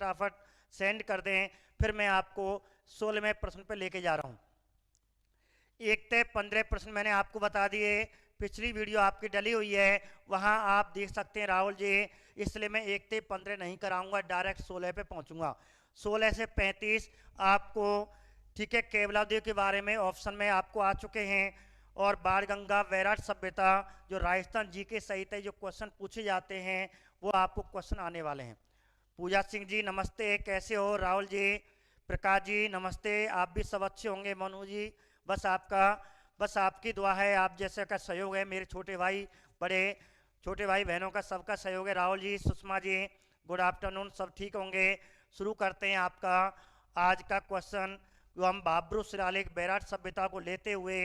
फटाफट सेंड कर दें, फिर मैं आपको 16वें प्रश्न पर लेके जा रहा हूँ। 1 से 15 प्रश्न मैंने आपको बता दिए, पिछली वीडियो आपकी डली हुई है, वहाँ आप देख सकते हैं राहुल जी, इसलिए मैं 1 से 15 नहीं कराऊंगा, डायरेक्ट 16 पे पहुँचूंगा। 16 से 35 आपको, ठीक है, केवलादेव के बारे में ऑप्शन में आपको आ चुके हैं, और बाण गंगा वैराट सभ्यता जो राजस्थान जी के सहित है जो क्वेश्चन पूछे जाते हैं वो आपको क्वेश्चन आने वाले हैं। पूजा सिंह जी नमस्ते, कैसे हो? राहुल जी, प्रकाश जी नमस्ते, आप भी सब अच्छे होंगे। मनु जी बस आपकी दुआ है, आप जैसे का सहयोग है, मेरे छोटे भाई बड़े छोटे भाई बहनों का सबका सहयोग है। राहुल जी, सुषमा जी गुड आफ्टरनून, सब ठीक होंगे। शुरू करते हैं आपका आज का क्वेश्चन, जो हम बाबरू शिलालेख बैराट सभ्यता को लेते हुए,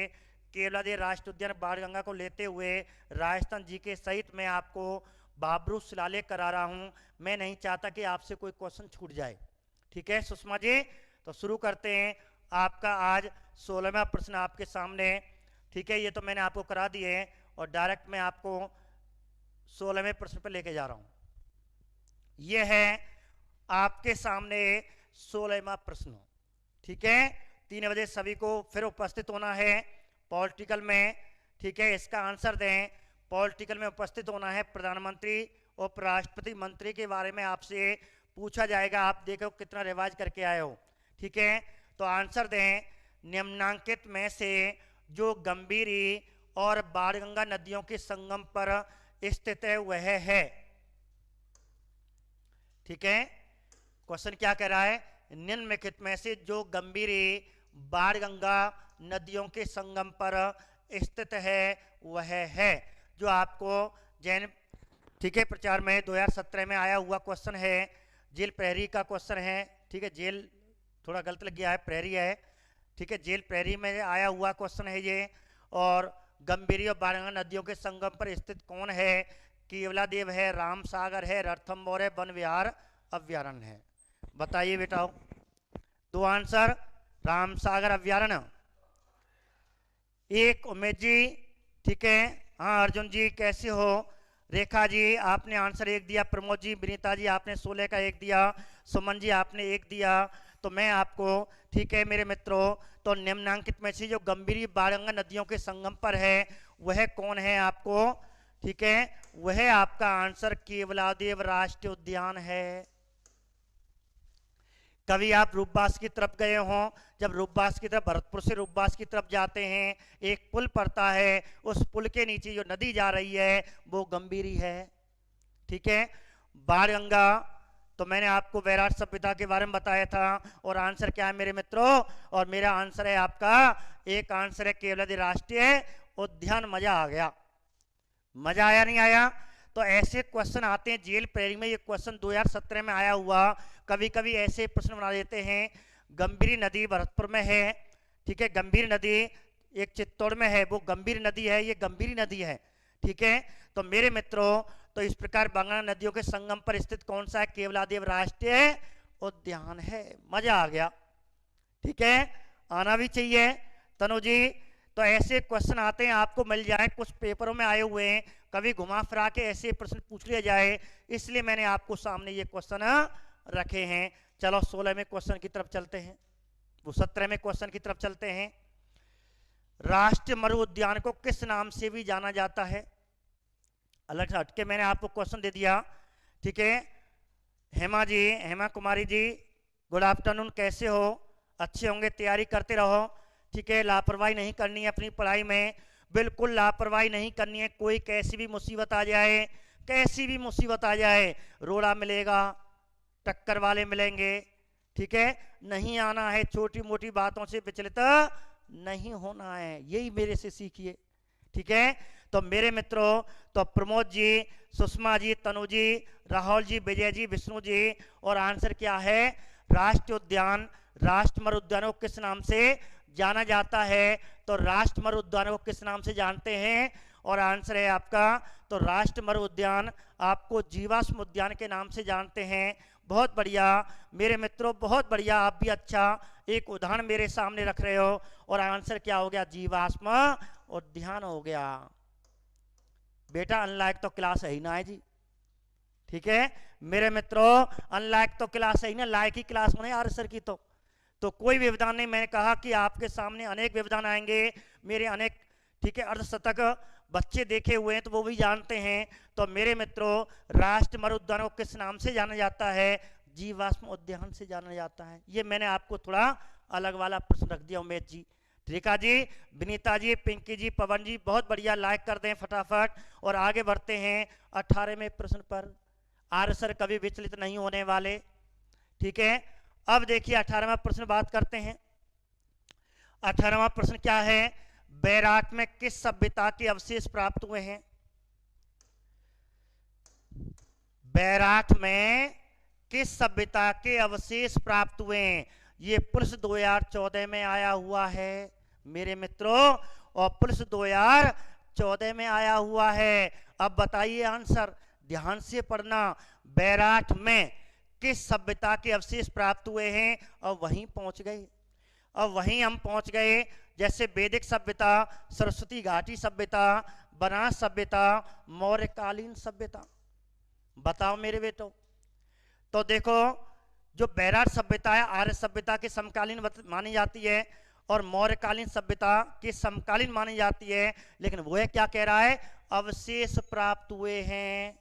केवलादेव राष्ट्रीय उद्यान बाणगंगा को लेते हुए, राजस्थान जी के सहित मैं आपको बाबरू शिलालेख करा रहा हूं। मैं नहीं चाहता कि आपसे कोई क्वेश्चन छूट जाए, ठीक है सुषमा जी? तो शुरू करते हैं आपका आज 16वां प्रश्न आपके सामने, ठीक है? ये तो मैंने आपको करा दिए हैं, और डायरेक्ट मैं आपको 16वें प्रश्न पर लेके जा रहा हूं। यह है आपके सामने 16वां प्रश्न, ठीक है? 3 बजे सभी को फिर उपस्थित होना है पॉलिटिकल में, ठीक है? इसका आंसर दें। पॉलिटिकल में उपस्थित होना है, प्रधानमंत्री और उपराष्ट्रपति मंत्री के बारे में आपसे पूछा जाएगा। आप देखो कितना रिवाज करके आए हो, ठीक है? तो आंसर दें, निम्नांकित में से जो गंभीरी और बाणगंगा नदियों के संगम पर स्थित है वह है, ठीक है? क्वेश्चन क्या कह रहा है? निम्नलिखित में से जो गंभीरी बाणगंगा नदियों के संगम पर स्थित है वह है, जो आपको जैन, ठीक है, प्रचार में 2017 में आया हुआ क्वेश्चन है। जेल प्रहरी का क्वेश्चन है, ठीक है? जेल थोड़ा गलत लग गया है, प्रहरी है, ठीक है? जेल प्रहरी में आया हुआ क्वेश्चन है ये। और गंभीरी और बाणगंगा नदियों के संगम पर स्थित कौन है? केवलादेव है, रामसागर है, रणथंभौर है, वन विहार अभ्यारण्य है। बताइए बेटाओ, 2 आंसर। रामसागर अभ्यारण्य, एक उमेश जी, ठीक है? हाँ अर्जुन जी कैसे हो? रेखा जी आपने आंसर 1 दिया, प्रमोद जी, विनीता जी आपने 16 का 1 दिया, सुमन जी आपने 1 दिया। तो मैं आपको, ठीक है मेरे मित्रों, तो निम्नांकित में से जो गंभीरी बाणगंगा नदियों के संगम पर है वह कौन है आपको, ठीक है? वह आपका आंसर केवलादेव राष्ट्रीय उद्यान है। कभी आप रूपबास की तरफ गए हों, जब रूपबास की तरफ, भरतपुर से रूपबास की तरफ जाते हैं, एक पुल पड़ता है, उस पुल के नीचे जो नदी जा रही है वो गंभीरी है, ठीक है? बाणगंगा, तो मैंने आपको बैराट सभ्यता के बारे में बताया था। और आंसर क्या है मेरे मित्रों? और मेरा आंसर है आपका, एक आंसर है केवलादेव राष्ट्रीय उद्यान। मजा आ गया? मजा आया नहीं आया? तो ऐसे क्वेश्चन आते हैं जेल प्रहरी में, ये क्वेश्चन 2017 में आया हुआ। कभी कभी ऐसे प्रश्न बना देते हैं। गंभीरी नदी भरतपुर में है, ठीक है? गंभीर नदी एक चित्तौड़ में है, वो गंभीर नदी है, ये गंभीरी नदी है, ठीक है? तो मेरे मित्रों, तो इस प्रकार गंगा नदियों के संगम पर स्थित कौन सा है? केवलादेव राष्ट्रीय उद्यान है। मजा आ गया, ठीक है? आना भी चाहिए तनु जी। तो ऐसे क्वेश्चन आते हैं, आपको मिल जाए, कुछ पेपरों में आए हुए हैं, कभी घुमा फिरा के ऐसे प्रश्न पूछ लिया जाए, इसलिए मैंने आपको सामने ये क्वेश्चन रखे हैं। चलो 16वें क्वेश्चन की तरफ चलते हैं, वो 17वें क्वेश्चन की तरफ चलते हैं। राष्ट्रीय मरु उद्यान को किस नाम से भी जाना जाता है? अलग से हटके मैंने आपको क्वेश्चन दे दिया, ठीक है? हेमा जी, हेमा कुमारी जी गुड आफ्टरनून, कैसे हो? अच्छे होंगे, तैयारी करते रहो, ठीक है? लापरवाही नहीं करनी है अपनी पढ़ाई में, बिल्कुल लापरवाही नहीं करनी है। कोई कैसी भी मुसीबत आ जाए, कैसी भी मुसीबत आ जाए, रोड़ा मिलेगा, टक्कर वाले मिलेंगे, ठीक है? नहीं आना है, छोटी मोटी बातों से विचलित नहीं होना है, यही मेरे से सीखिए, ठीक है? तो मेरे मित्रों, तो प्रमोद जी, सुषमा जी, तनु जी, राहुल जी, विजय जी, विष्णु जी, और आंसर क्या है? राष्ट्रीय उद्यान, राष्ट्रीय मरु उद्यानों को किस नाम से जाना जाता है? तो राष्ट्रीय मरु उद्यानों को किस नाम से जानते हैं? और आंसर है आपका, तो राष्ट्रीय मरु उद्यान आपको जीवाश्म उद्यान के नाम से जानते हैं। बहुत बढ़िया मेरे मित्रों, बहुत बढ़िया, आप भी अच्छा एक उदाहरण मेरे सामने रख रहे हो। और आंसर क्या हो गया? जीवाश्म उद्यान हो गया। बेटा अनलाइक तो क्लास है ही ना है जी, ठीक है मेरे मित्रों, अनलाइक तो क्लास है ही ना, लायक ही क्लास होने यार सर की। तो कोई व्यवधान नहीं। मैंने कहा कि आपके सामने अनेक व्यवधान आएंगे, मेरे अनेक, ठीक है, अर्धशतक बच्चे देखे हुए हैं तो वो भी जानते हैं। तो मेरे मित्रों, राष्ट्रीय मरु उद्यान को किस नाम से जाना जाता है? जीवाश्म उद्यान से जाना जाता है। ये मैंने आपको थोड़ा अलग वाला प्रश्न रख दिया उमेश जी। त्रिका जी, विनीता जी, पिंकी जी, पवन जी, बहुत बढ़िया, लाइक कर दें फटाफट। और आगे बढ़ते हैं 18वें प्रश्न पर। आर्य सर कभी विचलित नहीं होने वाले, ठीक है। अब देखिए 18वां प्रश्न बात करते हैं। 18वां प्रश्न क्या है? बैराट में किस सभ्यता के अवशेष प्राप्त हुए हैं? बैराट में किस सभ्यता के अवशेष प्राप्त हुए हैं? ये पुरुष 2014 में आया हुआ है मेरे मित्रों, और पुरुष 2014 में आया हुआ है। अब बताइए आंसर, ध्यान से पढ़ना। बैराट में किस सभ्यता के अवशेष प्राप्त हुए हैं? और वहीं पहुंच गए। अब वहीं हम पहुंच गए, जैसे वैदिक सभ्यता, सरस्वती घाटी सभ्यता, बनारस सभ्यता, मौर्यकालीन सभ्यता। बताओ मेरे बेटो। तो देखो, जो बैराट सभ्यता है आर्य सभ्यता के समकालीन मानी जाती है, और मौर्यकालीन सभ्यता के समकालीन मानी जाती है। लेकिन वो क्या कह रहा है? अवशेष प्राप्त हुए हैं।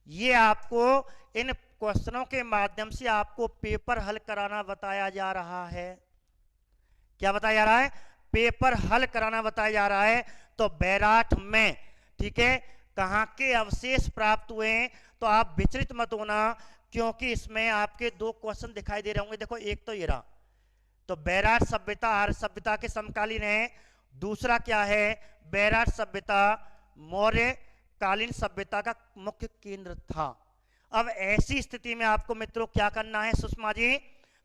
ये आपको इन क्वेश्चनों के माध्यम से आपको पेपर हल कराना बताया जा रहा है। क्या बताया जा रहा है? पेपर हल कराना बताया जा रहा है। तो बैराट में, ठीक है, कहां के अवशेष प्राप्त हुए हैं? तो आप विचलित मत होना, क्योंकि इसमें आपके दो क्वेश्चन दिखाई दे रहे होंगे। देखो, एक तो ये रहा, तो बैराट सभ्यता आर्य सभ्यता के समकालीन है। दूसरा क्या है? बैराट सभ्यता मौर्य कालीन सभ्यता का मुख्य केंद्र था। अब ऐसी स्थिति में आपको मित्रों क्या करना है? सुषमा जी,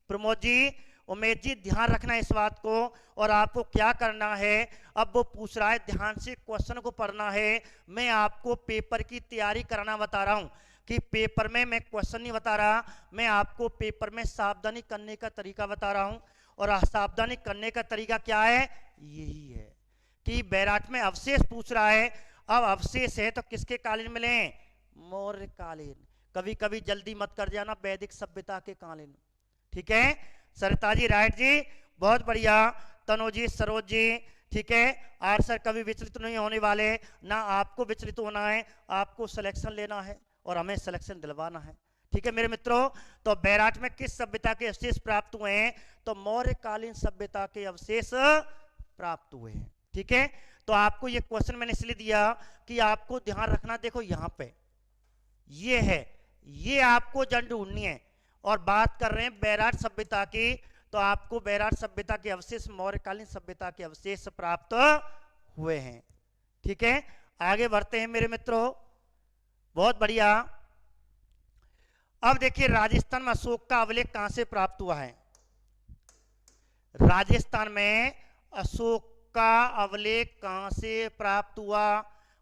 प्रमोद जी, उमेश जी, ध्यान रखना इस बात को। और आपको क्या करना है? अब वो पूछ रहा है, ध्यान से क्वेश्चन को पढ़ना है। मैं आपको पेपर की तैयारी कराना बता रहा हूं, कि पेपर में मैं क्वेश्चन नहीं बता रहा, मैं आपको पेपर में सावधानी करने का तरीका बता रहा हूं। और सावधानी करने का तरीका क्या है? यही है कि बैराट में अवशेष पूछ रहा है। अब अवशेष है तो किसके कालीन मिले? मौर्य कालीन। कभी कभी जल्दी मत कर जाना, वैदिक सभ्यता के कालीन। ठीक है, सरिता जी, राइट जी, बहुत बढ़िया। तनु जी, सरोज जी, ठीक है। आर सर कभी विचलित नहीं होने वाले, ना आपको विचलित होना है, आपको सिलेक्शन लेना है और हमें सिलेक्शन दिलवाना है। ठीक है मेरे मित्रों, तो बैराट में किस सभ्यता के अवशेष प्राप्त हुए हैं? तो मौर्यकालीन सभ्यता के अवशेष प्राप्त हुए हैं। ठीक है, तो आपको ये क्वेश्चन मैंने इसलिए दिया कि आपको ध्यान रखना। देखो यहां पे ये है, ये आपको जन ढूंढनी है, और बात कर रहे हैं बैराट सभ्यता की। तो आपको बैराट सभ्यता के अवशेष, मौर्यकालीन सभ्यता के अवशेष प्राप्त हुए हैं। ठीक है, आगे बढ़ते हैं मेरे मित्रों, बहुत बढ़िया। अब देखिए, राजस्थान में अशोक का अभिलेख कहां से प्राप्त हुआ है? राजस्थान में अशोक का अभिलेख कहां से प्राप्त हुआ?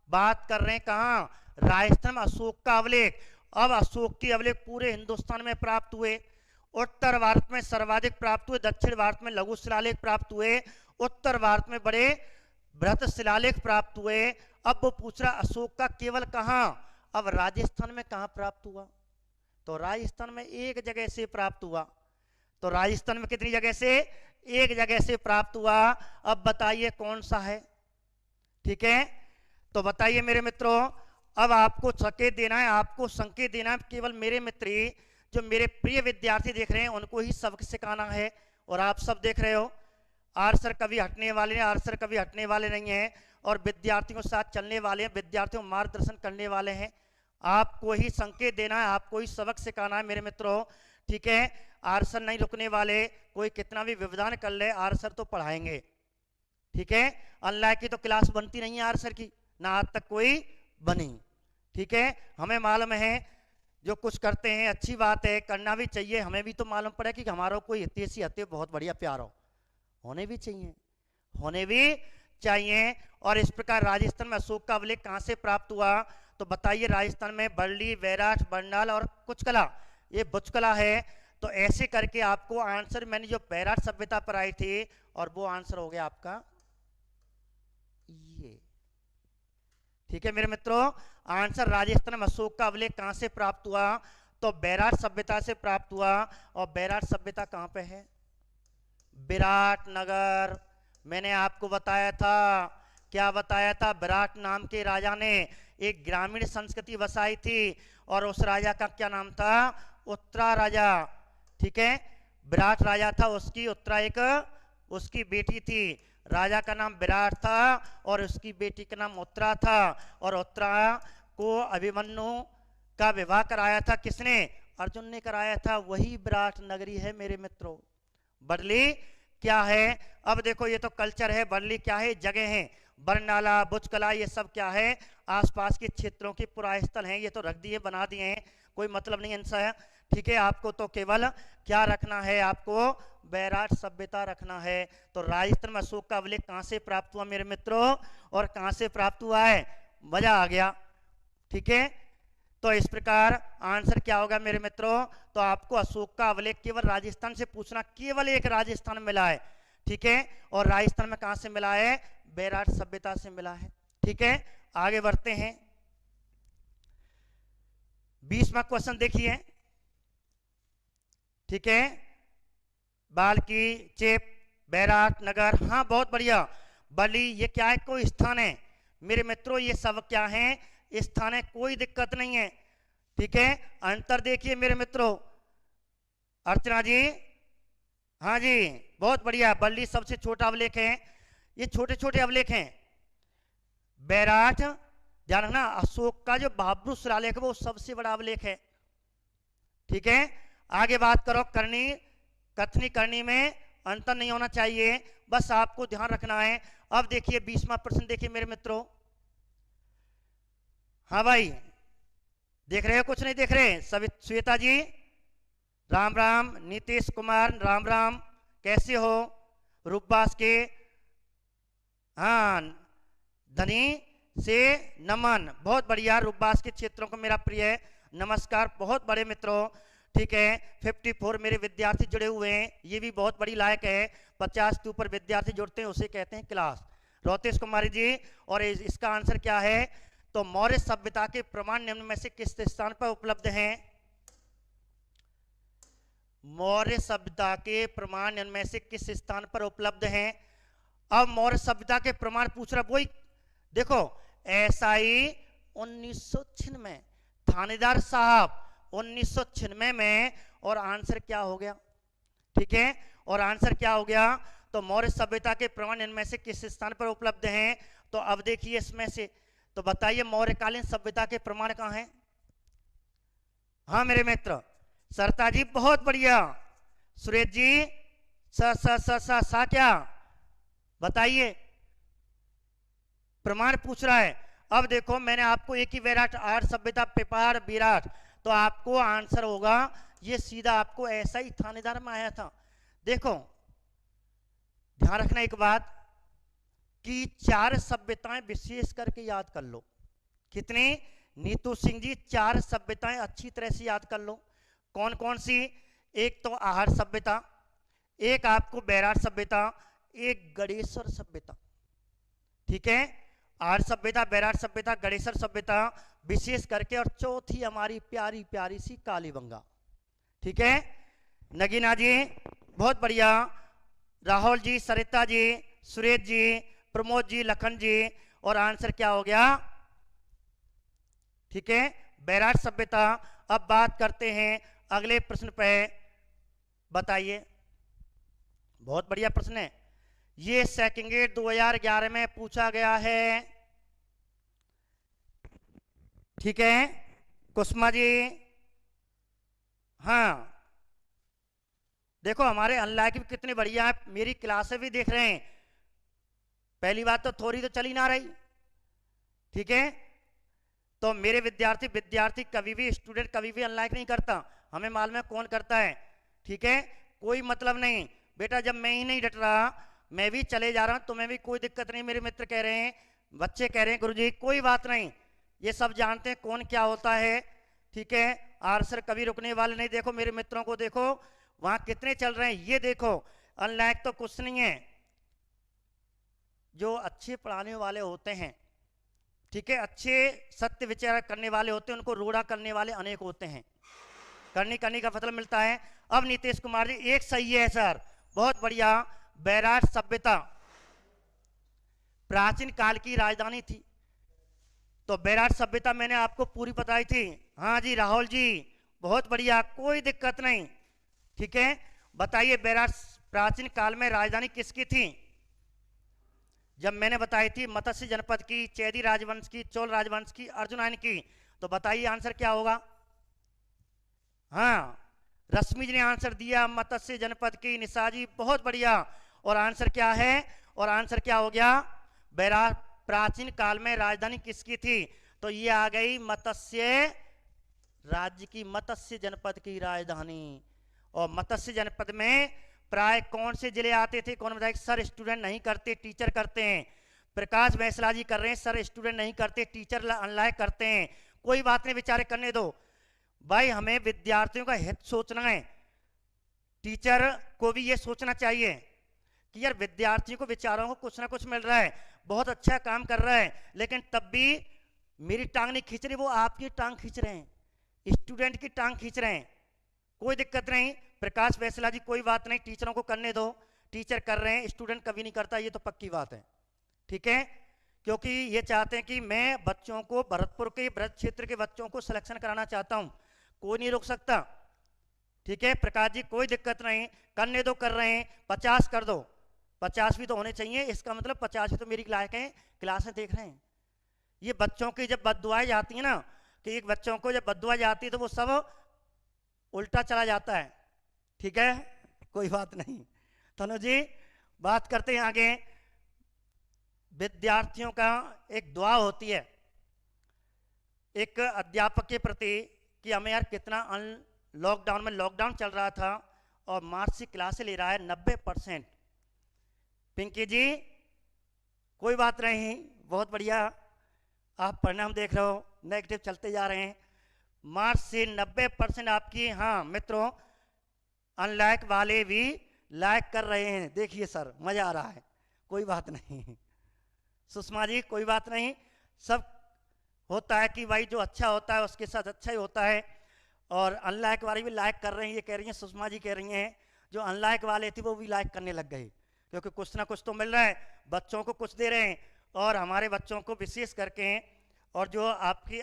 बात कर रहे हैं कहां? राजस्थान में अशोक का अभिलेख। अब अशोक के अभिलेख पूरे हिंदुस्तान में प्राप्त हुए। उत्तर भारत में सर्वाधिक प्राप्त हुए, दक्षिण भारत में लघु शिलालेख प्राप्त हुए, उत्तर भारत में बड़े बृहत शिलालेख प्राप्त हुए। अब वो पूछ रहा अशोक का केवल कहां? अब राजस्थान में कहां प्राप्त हुआ? तो राजस्थान में एक जगह से प्राप्त हुआ। तो राजस्थान में कितनी जगह से? एक जगह से प्राप्त हुआ। अब बताइए कौन सा है? ठीक है, तो बताइए मेरे मित्रों। अब आपको संकेत देना है, आपको संकेत देना है। केवल मेरे मित्र, जो मेरे प्रिय विद्यार्थी देख रहे हैं, उनको ही सबक सिखाना है। और आप सब देख रहे हो, आर सर कभी हटने वाले हैं, आर सर कभी हटने वाले नहीं हैं, और विद्यार्थियों के साथ चलने वाले हैं, विद्यार्थियों को मार्गदर्शन करने वाले हैं। आपको ही संकेत देना है, आपको ही सबक सिखाना है मेरे मित्रों। ठीक है, आर सर नहीं रुकने वाले, कोई कितना भी व्यवधान कर ले, आर सर तो पढ़ाएंगे। ठीक है, अनलाइक की तो क्लास बनती नहीं है आर सर की, ना आज तक कोई बनी। ठीक है, हमें मालूम है जो कुछ करते हैं अच्छी बात है, करना भी चाहिए। हमें भी तो मालूम पड़े कि हमारा कोई हितैषी हत्या बहुत बढ़िया प्यार हो, होने भी चाहिए, होने भी चाहिए। और इस प्रकार राजस्थान में अशोक का अभिलेख कहां से प्राप्त हुआ? तो बताइए, राजस्थान में बरली, बैराट, बरनाल और कुचकला, ये बुचकला है। तो ऐसे करके आपको आंसर, मैंने जो बैराट सभ्यता पर आई थी, और वो आंसर हो गया आपका ये। ठीक है मेरे मित्रों, आंसर राजस्थान में अशोक का अभिलेख कहां से प्राप्त हुआ, तो बैराट सभ्यता से प्राप्त हुआ। और बैराट सभ्यता कहां पे है, विराटनगर। मैंने आपको बताया था, क्या बताया था, विराट नाम के राजा ने एक ग्रामीण संस्कृति बसाई थी और उस राजा का क्या नाम था, उत्तरा राजा। ठीक है, विराट राजा था, उसकी उत्तरा एक उसकी बेटी थी। राजा का नाम विराट था और उसकी बेटी का नाम उत्तरा था। और उत्तरा को अभिमन्यु का विवाह कराया था किसने, अर्जुन ने कराया था। वही विराट नगरी है मेरे मित्रों। बरली क्या है, अब देखो ये तो कल्चर है, बरली क्या है, जगह है। बरनाला, बुचकला, ये सब क्या है, आसपास के क्षेत्रों के पुरास्थल हैं। ये तो रख दिए, बना दिए हैं, कोई मतलब नहीं इनसे। ठीक है, आपको तो केवल क्या रखना है, आपको बैराट सभ्यता रखना है। तो राजस्थान में अशोक का अभिलेख कहां से प्राप्त हुआ मेरे मित्रों, और कहां से प्राप्त हुआ है, मजा आ गया। ठीक है, तो इस प्रकार आंसर क्या होगा मेरे मित्रों, तो आपको अशोक का अभिलेख केवल राजस्थान से पूछना, केवल एक राजस्थान में मिला है। ठीक है, और राजस्थान में कहां से मिला है, बैराट सभ्यता से मिला है। ठीक है, आगे बढ़ते हैं। 20वां क्वेश्चन देखिए। ठीक है, बाल्की, चेप, बैराट नगर, हाँ बहुत बढ़िया। बली ये क्या है, कोई स्थान है मेरे मित्रों, ये सब क्या है, स्थान है, कोई दिक्कत नहीं है। ठीक है, अंतर देखिए मेरे मित्रों। अर्चना जी, हाँ जी बहुत बढ़िया। बल्ली सबसे छोटा अभिलेख है, ये छोटे छोटे अभिलेख हैं। बैराट ध्यान रखना, अशोक का जो बहाबरू शिलालेख है वो सबसे बड़ा अभिलेख है। ठीक है, आगे बात करो। करनी, कथनी करनी में अंतर नहीं होना चाहिए, बस आपको ध्यान रखना है। अब देखिए 20वां प्रश्न देखिए मेरे मित्रों। हाँ भाई, देख रहे हो, कुछ नहीं देख रहे, श्वेता जी राम राम, नीतीश कुमार राम राम, कैसे हो, रूपबास के, हाँ धनी से नमन, बहुत बढ़िया। रूपबास के क्षेत्रों को मेरा प्रिय नमस्कार, बहुत बड़े मित्रों। ठीक है, 54 मेरे विद्यार्थी जुड़े हुए हैं, ये भी बहुत बड़ी लायक है। 50 के ऊपर विद्यार्थी जुड़ते हैं उसे कहते हैं क्लास। रोतेश कुमारी जी, और इसका आंसर क्या है, तो मौर्य सभ्यता के प्रमाण निम्न में से किस स्थान पर उपलब्ध हैं, मौर्य सभ्यता के प्रमाण निम्न में से किस स्थान पर उपलब्ध हैं। अब मौर्य सभ्यता के प्रमाण पूछ रहा, वही देखो, एसआई 1996, थानेदार साहब 1996 में, और आंसर क्या हो गया। ठीक है, और आंसर क्या हो गया, तो मौर्य सभ्यता के प्रमाण इनमें से किस स्थान पर उपलब्ध हैं। तो अब देखिए इसमें से, तो बताइए मौर्यकालीन सभ्यता के प्रमाण कहां हैं। हाँ मेरे मित्र, सरता जी बहुत बढ़िया। सुरेश जी सा क्या बताइए, प्रमाण पूछ रहा है। अब देखो मैंने आपको एक ही बैराट, आठ सभ्यता, पिपाड़, विराट, तो आपको आंसर होगा ये सीधा आपको ऐसा ही थानेदार में आया था। देखो ध्यान रखना एक बात कि 4 सभ्यताएं विशेष करके याद कर लो। कितनी, नीतू सिंह जी 4 सभ्यताएं अच्छी तरह से याद कर लो। कौन कौन सी, एक तो आहार सभ्यता, एक आपको बैराट सभ्यता, एक गणेश्वर सभ्यता। ठीक है, आहार सभ्यता, बैराट सभ्यता, गणेश्वर सभ्यता विशेष करके, और चौथी हमारी प्यारी प्यारी सी कालीबंगा। ठीक है, नगीना जी बहुत बढ़िया, राहुल जी, सरिता जी, सुरेश जी, प्रमोद जी, लखन जी, और आंसर क्या हो गया। ठीक है, बैराट सभ्यता। अब बात करते हैं अगले प्रश्न पे, बताइए, बहुत बढ़िया प्रश्न है ये, सेकंड 2011 में पूछा गया है। ठीक है, कुसुमा जी, हाँ देखो हमारे अनलॉक भी कितने बढ़िया है, मेरी क्लासें भी देख रहे हैं। पहली बात तो थोड़ी तो चली ना रही। ठीक है, तो मेरे विद्यार्थी कभी भी, स्टूडेंट कभी भी अनलॉक नहीं करता, हमें मालूम है कौन करता है। ठीक है, कोई मतलब नहीं बेटा, जब मैं ही नहीं डट रहा, मैं भी चले जा रहा हूं, तुम्हें भी कोई दिक्कत नहीं। मेरे मित्र कह रहे हैं, बच्चे कह रहे हैं गुरुजी कोई बात नहीं, ये सब जानते हैं कौन क्या होता है। ठीक है, आंसर कभी रुकने वाले नहीं। देखो मेरे मित्रों को देखो वहां कितने चल रहे हैं, ये देखो अनलॉक तो कुछ नहीं है, जो अच्छे पढ़ाने वाले होते हैं। ठीक है, अच्छे सत्य विचार करने वाले होते हैं, उनको रूढ़ा करने वाले अनेक होते हैं। करनी का मतलब मिलता है। अब नीतीश कुमार जी एक सही है सर, बहुत बढ़िया। बैराट सभ्यता प्राचीन काल की राजधानी थी, तो बैराट सभ्यता मैंने आपको पूरी बताई थी। हाँ जी राहुल जी, बहुत बढ़िया, कोई दिक्कत नहीं। ठीक है, बताइए बैराट प्राचीन काल में राजधानी किसकी थी? जब मैंने बताई थी मत्स्य जनपद की, चैदी राजवंश की, चोल राजवंश की, अर्जुनन की, तो बताइए आंसर क्या होगा? हाँ, रश्मि जी ने आंसर दिया मत्स्य जनपद की। निशा जी बहुत बढ़िया। और आंसर क्या है? और आंसर क्या हो गया? बैराट प्राचीन काल में राजधानी किसकी थी? तो ये आ गई मत्स्य राज्य की, मत्स्य जनपद की राजधानी। और मत्स्य जनपद में प्राय कौन से जिले आते थे? कौन बताए? सर स्टूडेंट नहीं करते, टीचर करते हैं। प्रकाश बैसला जी कर रहे हैं, सर स्टूडेंट नहीं करते, टीचर अनलाइक करते हैं। कोई बात नहीं, बेचारे करने दो भाई, हमें विद्यार्थियों का हित सोचना है। टीचर को भी ये सोचना चाहिए कि यार विद्यार्थियों को, विचारों को कुछ ना कुछ मिल रहा है, बहुत अच्छा काम कर रहा है, लेकिन तब भी मेरी टांग नहीं खींच रही, वो आपकी टांग खींच रहे हैं, स्टूडेंट की टांग खींच रहे हैं। कोई दिक्कत नहीं प्रकाश बैसला जी, कोई बात नहीं, टीचरों को करने दो। टीचर कर रहे हैं, स्टूडेंट कभी नहीं करता, ये तो पक्की बात है। ठीक है, क्योंकि ये चाहते हैं कि मैं बच्चों को, भरतपुर के ब्रज क्षेत्र के बच्चों को सिलेक्शन कराना चाहता हूं, कोई नहीं रोक सकता। ठीक है प्रकाश जी, कोई दिक्कत नहीं, करने दो, कर रहे हैं। 50 कर दो, 50 भी तो होने चाहिए, इसका मतलब 50 भी तो मेरी लायक है, क्लास में देख रहे हैं। ये बच्चों की जब बद्दुआएं जाती है ना, कि एक बच्चों को जब बद्दुआ जाती है तो वो सब उल्टा चला जाता है। ठीक है, कोई बात नहीं। तनु जी बात करते हैं आगे। विद्यार्थियों का एक दुआ होती है एक अध्यापक के प्रति कि हमें यार कितना लॉकडाउन में, लॉकडाउन चल रहा था और मार्च से क्लास ले रहा है 90%। पिंकी जी कोई बात नहीं, बहुत बढ़िया, आप परिणाम देख रहे हो, नेगेटिव चलते जा रहे हैं। मार्च से 90% आपकी। हाँ मित्रों, अनलाइक वाले भी लाइक कर रहे हैं, देखिए सर मजा आ रहा है, कोई बात नहीं। सुषमा जी कोई बात नहीं, सब होता है कि भाई जो अच्छा होता है उसके साथ अच्छा ही होता है। और अनलाइक वाले भी लाइक कर रहे हैं, ये कह रही हैं, सुषमा जी कह रही हैं जो अनलाइक वाले थे वो भी लाइक करने लग गए, क्योंकि कुछ ना कुछ तो मिल रहा है, बच्चों को कुछ दे रहे हैं। और हमारे बच्चों को विशेष करके, और जो आपकी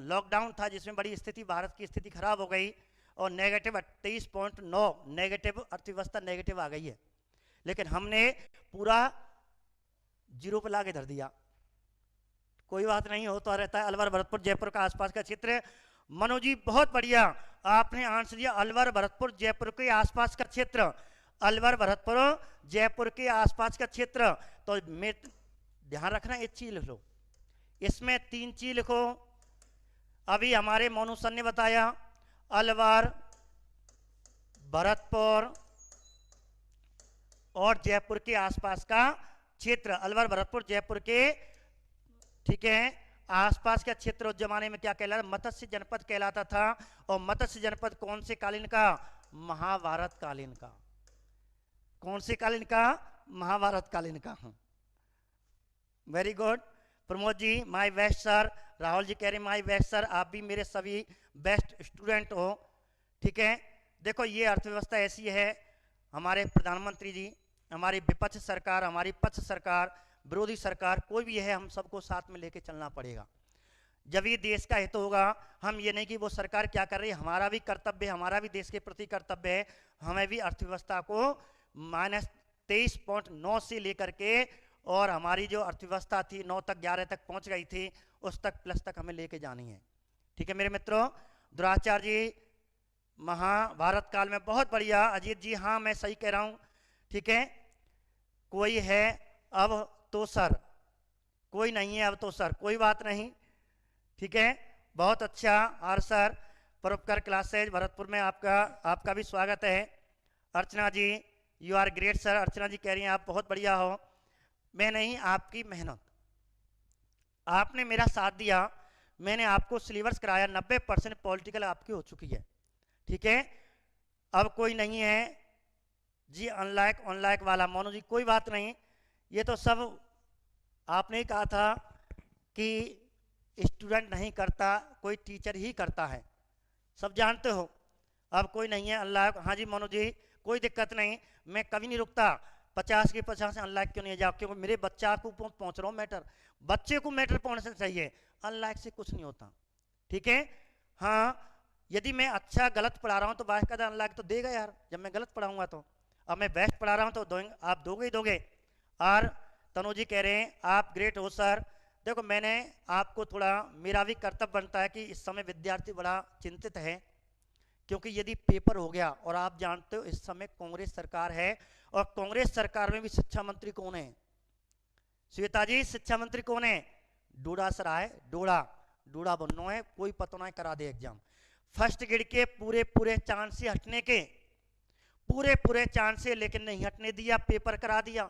लॉकडाउन था जिसमें बड़ी स्थिति, भारत की स्थिति खराब हो गई और नेगेटिव 28.9 नेगेटिव अर्थव्यवस्था नेगेटिव आ गई है, लेकिन हमने पूरा जीरो पे लाके धर दिया। कोई बात नहीं, होता रहता है। अलवर भरतपुर जयपुर का आसपास का क्षेत्र। मनु जी बहुत बढ़िया, आपने आंसर दिया अलवर भरतपुर जयपुर के आसपास का क्षेत्र। अलवर भरतपुर जयपुर के आसपास का क्षेत्र। तो मैं ध्यान रखना, एक चीज लिख लो, इसमें 3 चीज लिखो। अभी हमारे मोनू सर ने बताया अलवर भरतपुर और जयपुर के आसपास का क्षेत्र। अलवर भरतपुर जयपुर के, ठीक है, आसपास का क्षेत्र उस जमाने में क्या कहलाता? मत्स्य जनपद कहलाता था। और मत्स्य जनपद कौन से कालीन का? महाभारत कालीन का। कौन से कालीन का? महाभारत कालीन का। Very good Pramod ji, my best sir. Rahul ji कह रहे माय बेस्ट सर, आप भी मेरे सभी बेस्ट स्टूडेंट हो। ठीक है, देखो ये अर्थव्यवस्था ऐसी है, हमारे प्रधानमंत्री जी, हमारी विपक्ष सरकार, हमारी पक्ष सरकार, विरोधी सरकार, कोई भी है, हम सबको साथ में लेके चलना पड़ेगा। जब ये देश का हित होगा, हम ये नहीं कि वो सरकार क्या कर रही है, हमारा भी कर्तव्य है, हमारा भी देश के प्रति कर्तव्य है, हमें भी अर्थव्यवस्था को -23.9 से लेकर के, और हमारी जो अर्थव्यवस्था थी 9 तक 11 तक पहुंच गई थी, उस तक प्लस तक हमें लेके जानी है। ठीक है मेरे मित्रों। दुराचार्य जी महाभारत काल में, बहुत बढ़िया। अजीत जी हाँ मैं सही कह रहा हूँ। ठीक है, कोई है अब तो सर, कोई नहीं है अब तो सर, कोई बात नहीं। ठीक है, बहुत अच्छा। आर सर परोपकार क्लासेज भरतपुर में आपका भी स्वागत है। अर्चना जी यू आर ग्रेट सर। अर्चना जी कह रही हैं आप बहुत बढ़िया हो। मैं नहीं, आपकी मेहनत, आपने मेरा साथ दिया, मैंने आपको सिलेबस कराया, 90% पॉलिटिकल आपकी हो चुकी है। ठीक है, अब कोई नहीं है जी अनलाइक ऑनलाइक वाला। मोनू जी कोई बात नहीं, ये तो सब आपने ही कहा था कि स्टूडेंट नहीं करता, कोई टीचर ही करता है, सब जानते हो। अब कोई नहीं है अल्लाह, हाँ जी मनोज जी कोई दिक्कत नहीं, मैं कभी नहीं रुकता, 50 की 50 अल्लाह क्यों नहीं जाओ, क्योंकि मेरे बच्चा को पहुंच रहा हूँ मैटर, बच्चे को मैटर पहुंचना चाहिए, अल्लाह से कुछ नहीं होता, ठीक है। हाँ यदि मैं अच्छा गलत पढ़ा रहा हूँ तो बाकायदा अल्लाह तो देगा यार, जब मैं गलत पढ़ाऊंगा तो, अब मैं बेस्ट पढ़ा रहा हूँ तो आप दोगे ही दोगे। और तनु जी कह रहे हैं आप ग्रेट हो सर। देखो मैंने आपको थोड़ा, मेरा भी कर्तव्य बनता है कि इस समय विद्यार्थी बड़ा चिंतित है, क्योंकि यदि पेपर हो गया, और आप जानते हो इस समय कांग्रेस सरकार है, और कांग्रेस सरकार में भी शिक्षा मंत्री कौन है श्वेता जी, शिक्षा मंत्री कौन है, डोड़ा सर है, डोड़ा बनना है, कोई पता नहीं करा दे एग्जाम, फर्स्ट ग्रेड के पूरे पूरे चांस से हटने के, पूरे चांस से, लेकिन नहीं हटने दिया, पेपर करा दिया।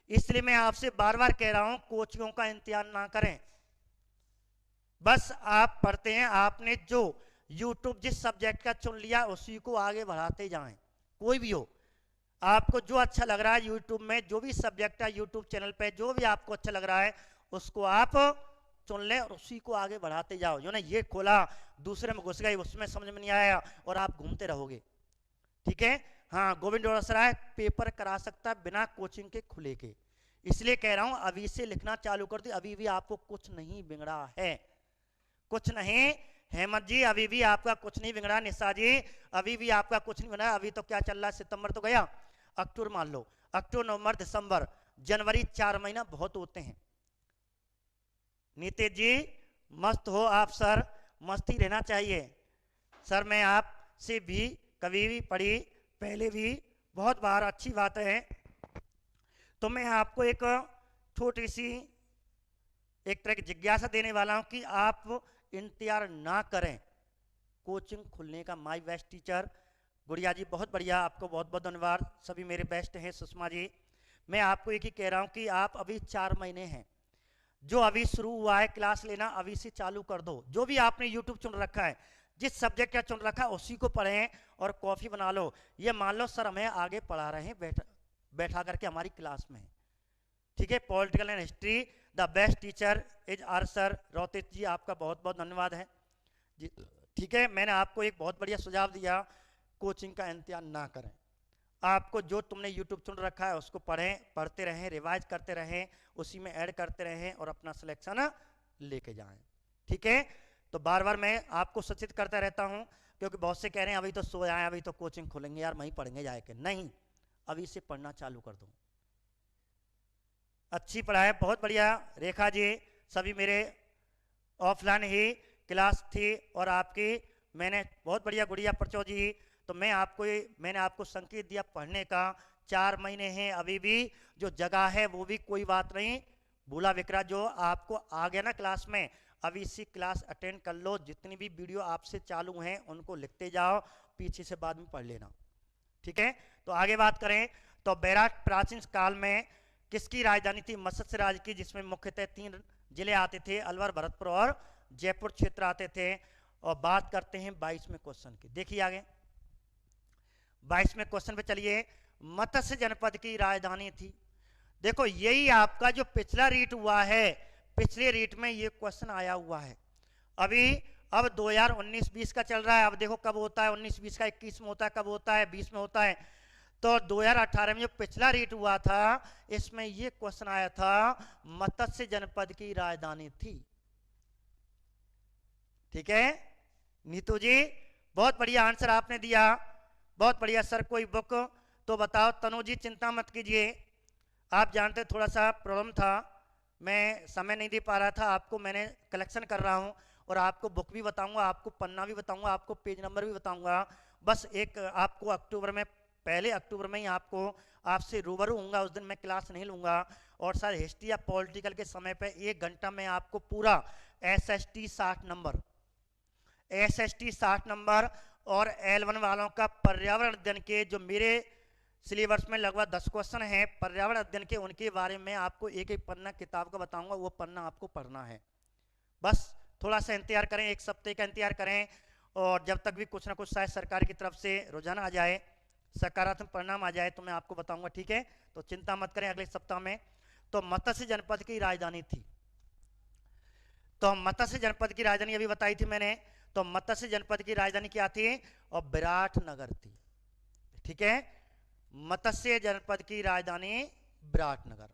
इसलिए मैं आपसे बार बार कह रहा हूं कोचिंगों का इंतजार ना करें, बस आप पढ़ते हैं, आपने जो यूट्यूब जिस सब्जेक्ट का चुन लिया उसी को आगे बढ़ाते जाएं, कोई भी हो, आपको जो अच्छा लग रहा है यूट्यूब में, जो भी सब्जेक्ट है यूट्यूब चैनल पे जो भी आपको अच्छा लग रहा है उसको आप चुन लें और उसी को आगे बढ़ाते जाओ। जो ना ये खोला दूसरे में घुस गए, उसमें समझ में नहीं आया और आप घूमते रहोगे, ठीक है। हाँ गोविंद डोड़ासराय पेपर करा सकता है बिना कोचिंग के खुले के, इसलिए कह रहा हूं अभी से लिखना चालू कर दे, अभी भी आपको कुछ नहीं बिगड़ा है, कुछ नहीं। हेमंत जी अभी भी आपका कुछ नहीं बिगड़ा, निशा जी अभी भी आपका कुछ नहीं बिगड़ा, अभी तो क्या चल रहा है, सितंबर तो गया, अक्टूबर मान लो, अक्टूबर नवंबर दिसंबर जनवरी 4 महीना बहुत होते हैं। नीतीश जी मस्त हो आप सर, मस्ती रहना चाहिए सर, मैं आपसे भी कभी भी पढ़ी पहले भी बहुत बार, अच्छी बात है। तो मैं आपको एक छोटी सी एक तरह की जिज्ञासा देने वाला हूं कि आप इंतजार ना करें कोचिंग खुलने का। माय बेस्ट टीचर गुड़िया जी बहुत बढ़िया, आपको बहुत बहुत धन्यवाद, सभी मेरे बेस्ट हैं, सुषमा जी। मैं आपको एक ही कह रहा हूं कि आप अभी 4 महीने हैं, जो अभी शुरू हुआ है क्लास लेना अभी से चालू कर दो, जो भी आपने यूट्यूब चुन रखा है, जिस सब्जेक्ट का चुन रखा है उसी को पढ़ें और कॉफी बना लो, ये मान लो सर हमें आगे पढ़ा रहे हैं बैठा करके हमारी क्लास में, ठीक है। Political and history the best teacher is R sir Rohit ji, आपका बहुत बहुत धन्यवाद है जी, ठीक है। मैंने आपको एक बहुत बढ़िया सुझाव दिया, कोचिंग का इंतजार ना करें, आपको जो तुमने यूट्यूब चुन रखा है उसको पढ़ें, पढ़ते रहें, रिवाइज करते रहें, उसी में ऐड करते रहें और अपना सिलेक्शन लेके जाएं, ठीक है। तो बार बार मैं आपको सचेत करता रहता हूं, क्योंकि बहुत से कह रहे हैं अभी तो सो आए, अभी तो कोचिंग खुलेंगे यार वहीं पढ़ेंगे जाके, नहीं, अभी से पढ़ना चालू कर दो। अच्छी पढ़ाई, बहुत बढ़िया रेखा जी, सभी मेरे ऑफलाइन ही क्लास थी और आपकी मैंने बहुत बढ़िया गुड़िया प्रचो जी, तो मैंने आपको संकेत दिया पढ़ने का, 4 महीने हैं अभी भी, जो जगह है वो भी कोई बात नहीं, भूला विकरा जो आपको आ गया ना क्लास में, अभी इसी क्लास अटेंड कर लो, जितनी भी वीडियो आपसे चालू हैं उनको लिखते जाओ, पीछे से बाद में पढ़ लेना, ठीक है। तो आगे बात करें तो बैराट प्राचीन काल में किसकी राजधानी थी, मत्स्य राज की, जिसमें मुख्यतः 3 जिले आते थे, अलवर भरतपुर और जयपुर क्षेत्र आते थे। और बात करते हैं 22वें क्वेश्चन की, देखिए आगे 22वें क्वेश्चन पे चलिए, मत्स्य जनपद की राजधानी थी। देखो यही आपका जो पिछला रीट हुआ है, पिछले रीट में ये क्वेश्चन आया हुआ है, अभी अब 2019-20 का चल रहा है, अब देखो कब होता है 19-20 का, 21 में होता है, कब होता है 20 में होता है, तो 2018 में जो पिछला रीट हुआ था इसमें ये क्वेश्चन आया था, मत्स्य जनपद की राजधानी थी, ठीक है। नीतू जी बहुत बढ़िया आंसर आपने दिया, बहुत बढ़िया सर, कोई बुक तो बताओ। तनु जी चिंता मत कीजिए, आप जानते थोड़ा सा प्रॉब्लम था, मैं समय नहीं दे पा रहा था आपको, मैंने कलेक्शन कर रहा हूं और आपको बुक भी बताऊंगा, आपको पन्ना भी बताऊंगा, आपको पेज नंबर भी बताऊंगा। बस एक आपको अक्टूबर में, पहले अक्टूबर में ही आपसे रूबरू होऊंगा, उस दिन मैं क्लास नहीं लूंगा, और सर हिस्ट्री या पॉलिटिकल के समय पे 1 घंटा में आपको पूरा SST 60 नंबर, SST 60 नंबर और L1 वालों का पर्यावरण अध्ययन के, जो मेरे सिलेबस में लगभग 10 क्वेश्चन हैं पर्यावरण अध्ययन के, उनके बारे में आपको एक एक पन्ना किताब का बताऊंगा, वो पन्ना आपको पढ़ना है। बस थोड़ा सा इंतजार करें, 1 सप्ताह का इंतजार करें, और जब तक भी कुछ ना कुछ शायद सरकार की तरफ से रुझान आ जाए, सकारात्मक परिणाम आ जाए तो मैं आपको बताऊंगा, ठीक है। तो चिंता मत करें, अगले सप्ताह में। तो मत्स्य जनपद की राजधानी थी। तो मत्स्य जनपद की राजधानी अभी बताई थी मैंने, तो मत्स्य जनपद की राजधानी क्या थी, और विराटनगर थी। ठीक है, मत्स्य जनपद की राजधानी विराटनगर।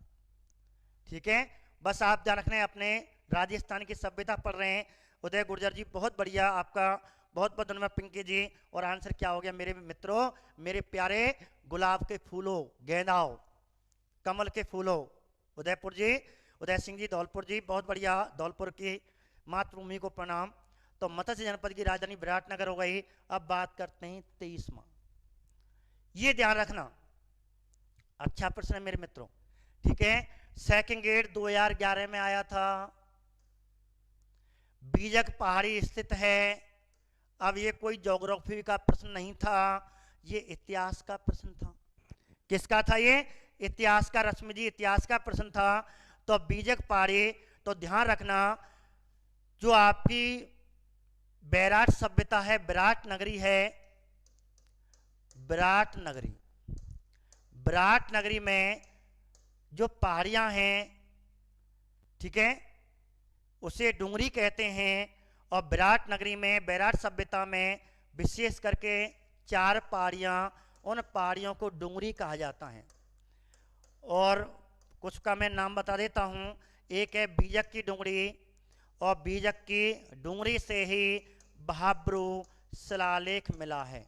ठीक है, बस आप ध्यान रखना है, अपने राजस्थान की सभ्यता पढ़ रहे हैं। उदय गुर्जर जी बहुत बढ़िया, आपका बहुत बहुत धन्यवाद। पिंकी जी, और आंसर क्या हो गया मेरे मित्रों, मेरे प्यारे गुलाब के फूलों, गेंदाओं, कमल के फूलों। उदयपुर जी, उदय सिंह जी धौलपुर जी, बहुत बढ़िया, धौलपुर की मातृभूमि को प्रणाम। तो मत्स्य जनपद की राजधानी विराटनगर हो गई। अब बात करते हैं 23वां, ये ध्यान रखना, अच्छा प्रश्न है मेरे मित्रों। ठीक है, सेकंड ग्रेड 2011 में आया था। बीजक पहाड़ी स्थित है। अब ये कोई ज्योग्राफी का प्रश्न नहीं था, ये इतिहास का प्रश्न था। किसका था ये, इतिहास का, रश्मि जी इतिहास का प्रश्न था। तो बीजक पहाड़ी, तो ध्यान रखना, जो आपकी बैराट सभ्यता है, विराट नगरी है, विराट नगरी, विराट नगरी में जो पहाड़ियां हैं, ठीक है, उसे डुंगरी कहते हैं। और विराट नगरी में, बैराट सभ्यता में विशेष करके 4 पहाड़ियां, उन पहाड़ियों को डुंगरी कहा जाता है। और कुछ का मैं नाम बता देता हूं। एक है बीजक की डुंगरी, और बीजक की डुंगरी से ही बहाब्रू शिलालेख मिला है।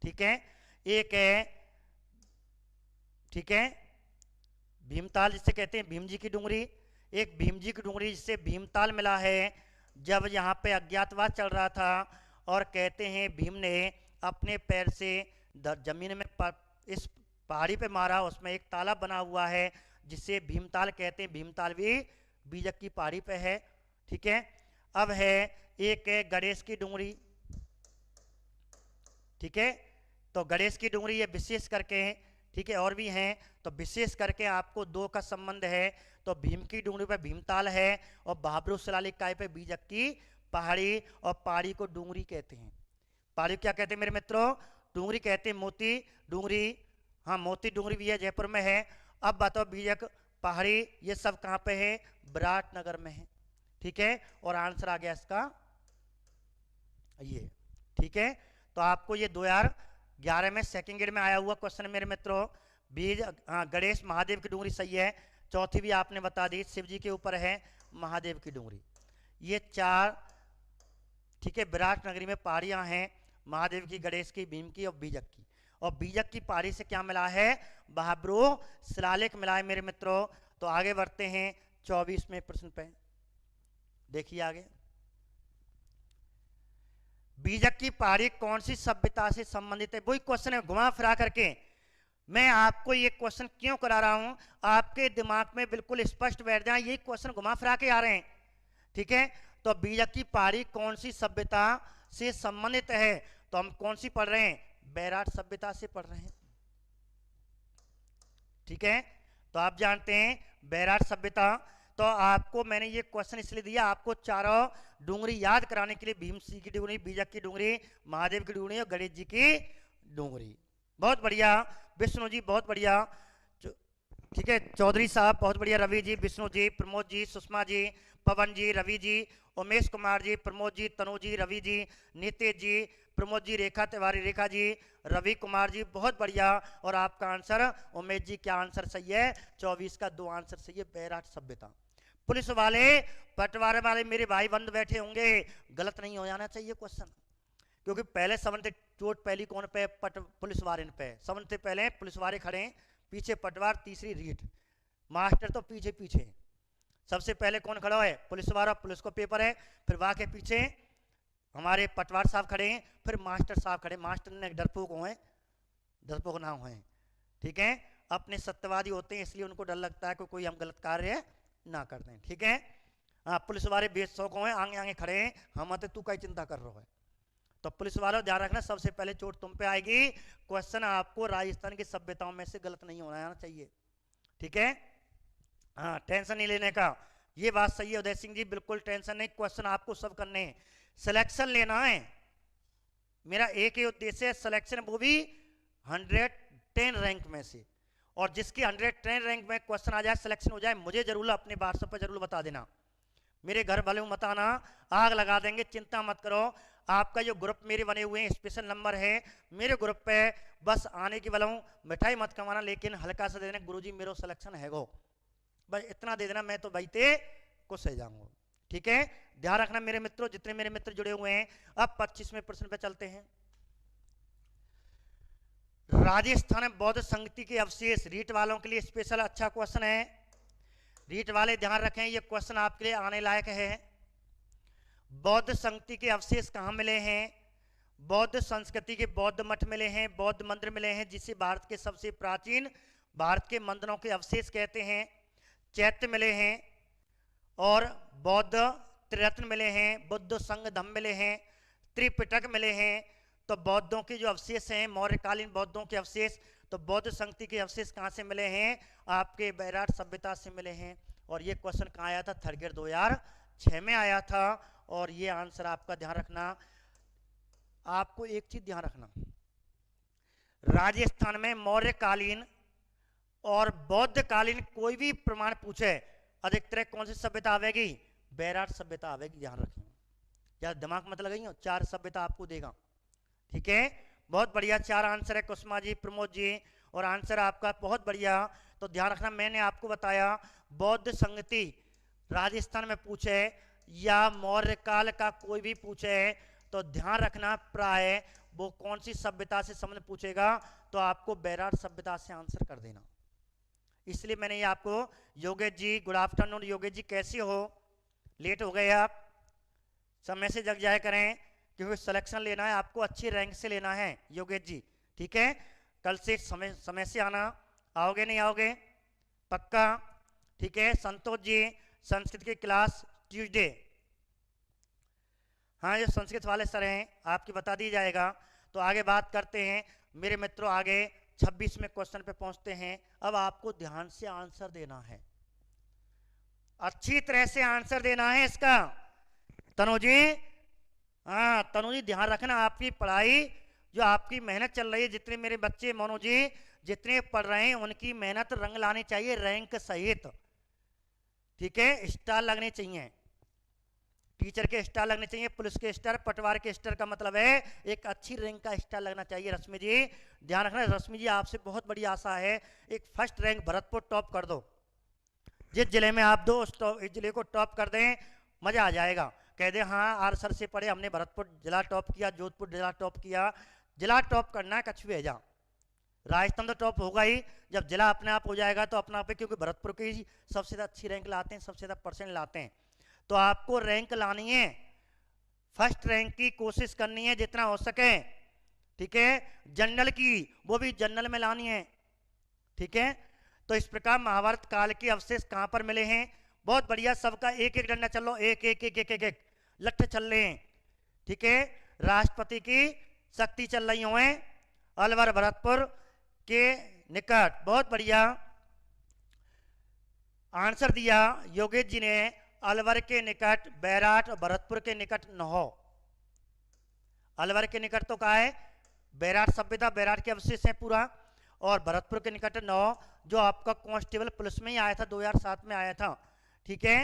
ठीक है, एक है, ठीक है, भीमताल जिसे कहते हैं भीम जी की डुंगरी, एक भीम जी की डुंगरी जिससे भीमताल मिला है। जब यहाँ पे अज्ञातवास चल रहा था, और कहते हैं भीम ने अपने पैर से जमीन में इस पहाड़ी पे मारा, उसमें एक तालाब बना हुआ है जिसे भीमताल कहते हैं। भीमताल भी बीजक की पहाड़ी पे है। ठीक है, अब है एक है गणेश की डुंगरी। ठीक है, तो गणेश की डुंगरी ये विशेष करके, ठीक है, और भी हैं, तो विशेष करके आपको 2 का संबंध है। तो भीम की डुंगरी पे भीमताल है, और बहाब्रू शिलालेख काय पे बीजक की पहाड़ी, और पहाड़ी को डुंगरी कहते हैं। पहाड़ी क्या कहते हैं मेरे मित्रों, डुंगरी कहते हैं। मोती डुंगरी, हाँ मोती डुंगरी भी है, जयपुर में है। अब बताओ बीजक पहाड़ी ये सब कहाँ पे है, विराटनगर में है। ठीक है, और आंसर आ गया इसका ये। ठीक है, तो आपको ये 2011 में सेकंड ग्रेड में आया हुआ क्वेश्चन है मेरे मित्रों। बीज, हाँ गणेश महादेव की डुंगरी सही है। चौथी भी आपने बता दी, शिव जी के ऊपर है महादेव की डुंगरी। ये 4, ठीक है, विराट नगरी में पहाड़ियां हैं, महादेव की, गणेश की, भीम की और बीजक की। और बीजक की पहाड़ी से क्या मिला है, बहाब्रू शिलालेख मिला है मेरे मित्रों। तो आगे बढ़ते हैं 24वें प्रश्न पे, देखिए आगे। बीजक की पहाड़ी कौन सी सभ्यता से संबंधित है, वही क्वेश्चन है घुमा फिरा करके। मैं आपको ये क्वेश्चन क्यों करा रहा हूं, आपके दिमाग में बिल्कुल स्पष्ट बैठ जाए, यही क्वेश्चन घुमा फिरा के आ रहे हैं। ठीक है, तो बीजक की पहाड़ी कौन सी सभ्यता से संबंधित है, तो हम कौन सी पढ़ रहे हैं, बैराट सभ्यता से पढ़ रहे हैं। ठीक है, तो आप जानते हैं बैराट सभ्यता। तो आपको मैंने ये क्वेश्चन इसलिए दिया, आपको चारों डुंगरी याद कराने के लिए, भीम सिंह की डुंगरी, बीजक की डुंगरी, महादेव की डुंगरी और गणेश जी की डुंगरी। बहुत बढ़िया विष्णु जी, बहुत बढ़िया। ठीक है, चौधरी साहब बहुत बढ़िया, रवि जी, विष्णु जी, प्रमोद जी, सुषमा जी, पवन जी, रवि जी, उमेश कुमार जी, प्रमोद जी, तनु जी, रवि जी, नीतीश जी, प्रमोद जी, रेखा तिवारी, रेखा जी, रवि कुमार जी, बहुत बढ़िया। और आपका आंसर उमेश जी, क्या आंसर सही है, 24 का 2 आंसर सही है, बैराट सभ्यता। पुलिस वाले, पटवारे वाले मेरे भाई बंद बैठे होंगे, गलत नहीं हो जाना चाहिए क्वेश्चन, क्योंकि पहले समन से चोट पहली कौन पे, पुलिस वाले पे। समन से पहले पुलिस वाले खड़े, पीछे पटवार, तीसरी रीट, मास्टर तो पीछे पीछे। सबसे पहले कौन खड़ा है, पुलिस वाला, पुलिस को पेपर है, फिर वहां के पीछे हमारे पटवार साहब खड़े हैं, फिर मास्टर साहब खड़े। मास्टर ने डरपोक हुए, डरपोक ना हुए। ठीक है, अपने सत्यवादी होते हैं, इसलिए उनको डर लगता है कि कोई हम गलत कार्य ना कर दें। ठीक है, हाँ पुलिस वाले बेशौक हुए, आगे आगे खड़े हैं, हम आते तू कई चिंता कर रहा है। तो पुलिस वालों ध्यान रखना, सबसे पहले चोट तुम पे आएगी। क्वेश्चन आपको राजस्थान की सभ्यताओं में से गलत नहीं होना चाहिए। ठीक है, हाँ टेंशन नहीं लेने का, ये बात सही है उदय सिंह जी, बिल्कुल टेंशन नहीं, क्वेश्चन आपको सब करने हैं, सिलेक्शन लेना है। मेरा एक ही उद्देश्य है, सिलेक्शन, वो भी 110 रैंक में से। और जिसकी 110 रैंक में क्वेश्चन आ जाए, सिलेक्शन हो जाए, मुझे जरूर अपने व्हाट्सएप पर जरूर बता देना। मेरे घर वालों मत आना, आग लगा देंगे, चिंता मत करो। आपका जो ग्रुप मेरे बने हुए हैं, स्पेशल नंबर है मेरे ग्रुप पे, बस आने की वालों, मिठाई मत कमाना, लेकिन हल्का सा दे देना, गुरुजी मेरो सिलेक्शन है गो, बस इतना दे देना, मैं तो भाई ते कुछ सह जाऊंगा। ठीक है, ध्यान रखना मेरे मित्रों, जितने मेरे मित्र जुड़े हुए हैं। अब 25वें प्रश्न पे चलते हैं। राजस्थान में बौद्ध संगति के अवशेष, रीट वालों के लिए स्पेशल अच्छा क्वेश्चन है। रीट वाले ध्यान रखें, ये क्वेश्चन आपके लिए आने लायक है। बौद्ध संगति के अवशेष कहाँ मिले हैं? बौद्ध संस्कृति के बौद्ध मठ मिले हैं, बौद्ध मंदिर मिले हैं, जिसे भारत के सबसे प्राचीन भारत के मंदिरों के अवशेष कहते हैं। चैत्य मिले हैं और बौद्ध त्रिरत्न मिले हैं, बुद्ध संघ धम्म मिले हैं, त्रिपिटक मिले हैं। तो बौद्धों के जो अवशेष हैं, मौर्यकालीन बौद्धों के अवशेष, तो बौद्ध संगति के अवशेष कहाँ से मिले हैं? आपके बैराट सभ्यता से मिले हैं। और ये क्वेश्चन कहाँ आया था? थर्ड ग्रेड 2006 में आया था। और ये आंसर आपका ध्यान रखना। आपको एक चीज ध्यान रखना, राजस्थान में मौर्यकालीन और बौद्धकालीन कोई भी प्रमाण पूछे, अधिकतर कौन सी सभ्यता आवेगी? बैराट सभ्यता आवेगी, ध्यान रखें, या दिमाग मत लगाइए, 4 सभ्यता आपको देगा। ठीक है, बहुत बढ़िया, 4 आंसर है कुसुमा जी, प्रमोद जी, और आंसर आपका बहुत बढ़िया। तो ध्यान रखना, मैंने आपको बताया बौद्ध संगति राजस्थान में पूछे या मौर्य काल का कोई भी पूछे, तो ध्यान रखना प्राय वो कौन सी सभ्यता से संबंध पूछेगा, तो आपको बैराट सभ्यता से आंसर कर देना। इसलिए मैंने ये आपको, योगेश जी गुड आफ्टरनून, योगेश जी कैसे हो? लेट हो गए आप, समय से जग जाया करें, क्योंकि सिलेक्शन लेना है आपको, अच्छी रैंक से लेना है योगेश जी। ठीक है, कल से समय से आना, आओगे नहीं आओगे? पक्का? ठीक है, संतोष जी संस्कृत की क्लास ट्यूसडे, हाँ ये संस्कृत वाले सर हैं, आपकी बता दी जाएगा। तो आगे बात करते हैं मेरे मित्रों, आगे 26वें क्वेश्चन पे पहुंचते हैं। अब आपको ध्यान से आंसर देना है, अच्छी तरह से आंसर देना है इसका। तनु जी, हाँ तनु जी ध्यान रखना, आपकी पढ़ाई जो आपकी मेहनत चल रही है, जितने मेरे बच्चे मोनू जी जितने पढ़ रहे हैं, उनकी मेहनत रंग लानी चाहिए रैंक सहित। ठीक है, स्टार लगने चाहिए, टीचर के स्टार लगने चाहिए, पुलिस के स्टार, पटवार के स्टार का मतलब है एक अच्छी रैंक का स्टार लगना चाहिए। रश्मि जी ध्यान रखना, रश्मि जी आपसे बहुत बड़ी आशा है, एक फर्स्ट रैंक भरतपुर टॉप कर दो। जिस जिले में आप दो उस जिले को टॉप कर दें, मजा आ जाएगा। कह दे हाँ आर सर से पढ़े, हमने भरतपुर जिला टॉप किया, जोधपुर जिला टॉप किया। जिला टॉप करना है, कछ भी जा, राजस्थान तो टॉप होगा ही, जब जिला अपने आप हो जाएगा तो अपना आप, क्योंकि भरतपुर की सबसे ज्यादा अच्छी रैंक लाते हैं, सबसे ज्यादा परसेंट लाते हैं। तो आपको रैंक लानी है, फर्स्ट रैंक की कोशिश करनी है जितना हो सके। ठीक है, जनरल की वो भी जनरल में लानी है। ठीक है, तो इस प्रकार महाभारत काल के अवशेष कहां पर मिले हैं? बहुत बढ़िया, सबका एक एक डंडा चलो, एक एक एक एक एक, एक लठ चल रहे हैं। ठीक है, राष्ट्रपति की शक्ति चल रही हुए अलवर भरतपुर के निकट। बहुत बढ़िया आंसर दिया योगेश जी ने, अलवर के निकट बैराट और भरतपुर के निकट नहो। अलवर के निकट तो कहा है बैराट सभ्यता, बैराट के अवशेष है पूरा, और भरतपुर के निकट नहो, जो आपका कांस्टेबल पुलिस में ही आया था, 2007 में आया था। ठीक है,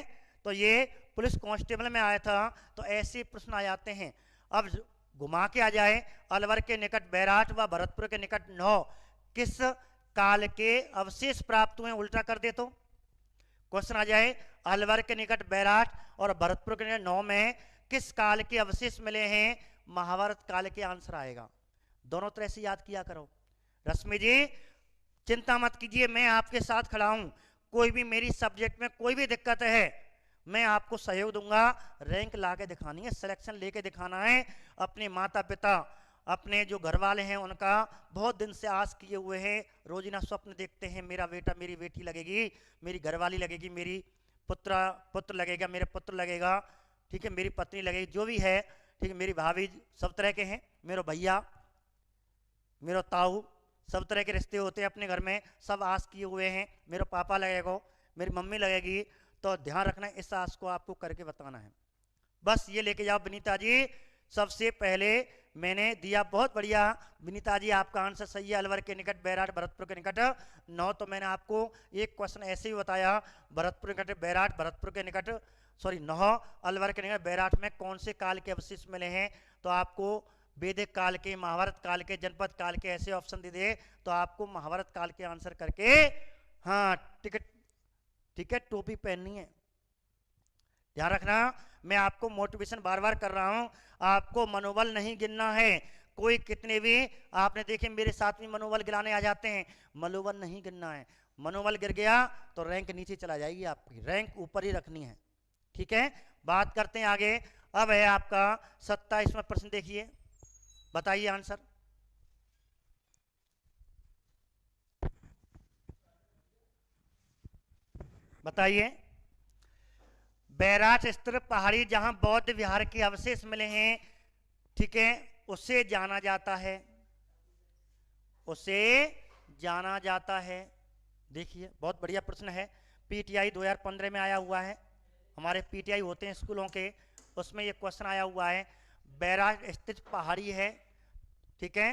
तो ये पुलिस कांस्टेबल में आया था। तो ऐसे प्रश्न आ जाते हैं। अब घुमा के आ जाए, अलवर के निकट बैराट व भरतपुर के निकट नहो किस काल के अवशेष प्राप्त हुए, उल्टा कर दे तो क्वेश्चन आ जाए, अलवर के निकट बैराट और भरतपुर के निकट नौ में किस काल के अवशेष मिले हैं? महाभारत काल के आंसर आएगा। दोनों तरह से याद किया करो। रश्मि जी चिंता मत कीजिए, मैं आपके साथ खड़ा हूं, कोई भी मेरी सब्जेक्ट में कोई भी दिक्कत है मैं आपको सहयोग दूंगा। रैंक ला के दिखानी है, सिलेक्शन लेके दिखाना है। अपने माता पिता, अपने जो घर वाले हैं उनका बहुत दिन से आस किए हुए हैं, रोजिना स्वप्न देखते हैं, मेरा बेटा मेरी बेटी लगेगी, मेरी घरवाली लगेगी, मेरी पुत्र लगेगा, मेरे पुत्र लगेगा। ठीक है, मेरी पत्नी लगेगी, जो भी है। ठीक है, मेरी भाभी, सब तरह के हैं, मेरे भैया, मेरा ताऊ, सब तरह के रिश्ते होते हैं अपने घर में, सब आस किए हुए हैं, मेरे पापा लगेगा, मेरी मम्मी लगेगी। तो ध्यान रखना, इस आस को आपको करके बताना है। बस ये लेके जाओ विनीता जी। सबसे पहले मैंने दिया, बहुत बढ़िया विनीता जी आपका आंसर सही है, अलवर के निकट बैराट, भरतपुर के निकट नौ। तो मैंने आपको एक क्वेश्चन ऐसे ही बताया, भरतपुर के निकट बैराट, भरतपुर के निकट सॉरी नौ अलवर के निकट बैराठ में कौन से काल के अवशेष मिले हैं? तो आपको वैदिक काल के, महाभारत काल के, जनपद काल के ऐसे ऑप्शन दे दे तो आपको महाभारत काल के आंसर करके हाँ टिकट, ठीक है, टोपी पहननी है। ध्यान रखना, मैं आपको मोटिवेशन बार बार कर रहा हूं, आपको मनोबल नहीं गिनना है। कोई कितने भी आपने देखे मेरे साथ भी मनोबल गिराने आ जाते हैं, मनोबल नहीं गिनना है। मनोबल गिर गया तो रैंक नीचे चला जाएगी, आपकी रैंक ऊपर ही रखनी है। ठीक है, बात करते हैं आगे। अब है आपका 27वां प्रश्न, देखिए, बताइए आंसर। बताइए। बैराठ स्थित पहाड़ी जहां बौद्ध विहार के अवशेष मिले हैं, ठीक है, उसे जाना जाता है, उसे जाना जाता है। देखिए बहुत बढ़िया प्रश्न है, पीटीआई 2015 में आया हुआ है, हमारे पीटीआई होते हैं स्कूलों के, उसमें ये क्वेश्चन आया हुआ है। बैराठ स्थित पहाड़ी है, ठीक है,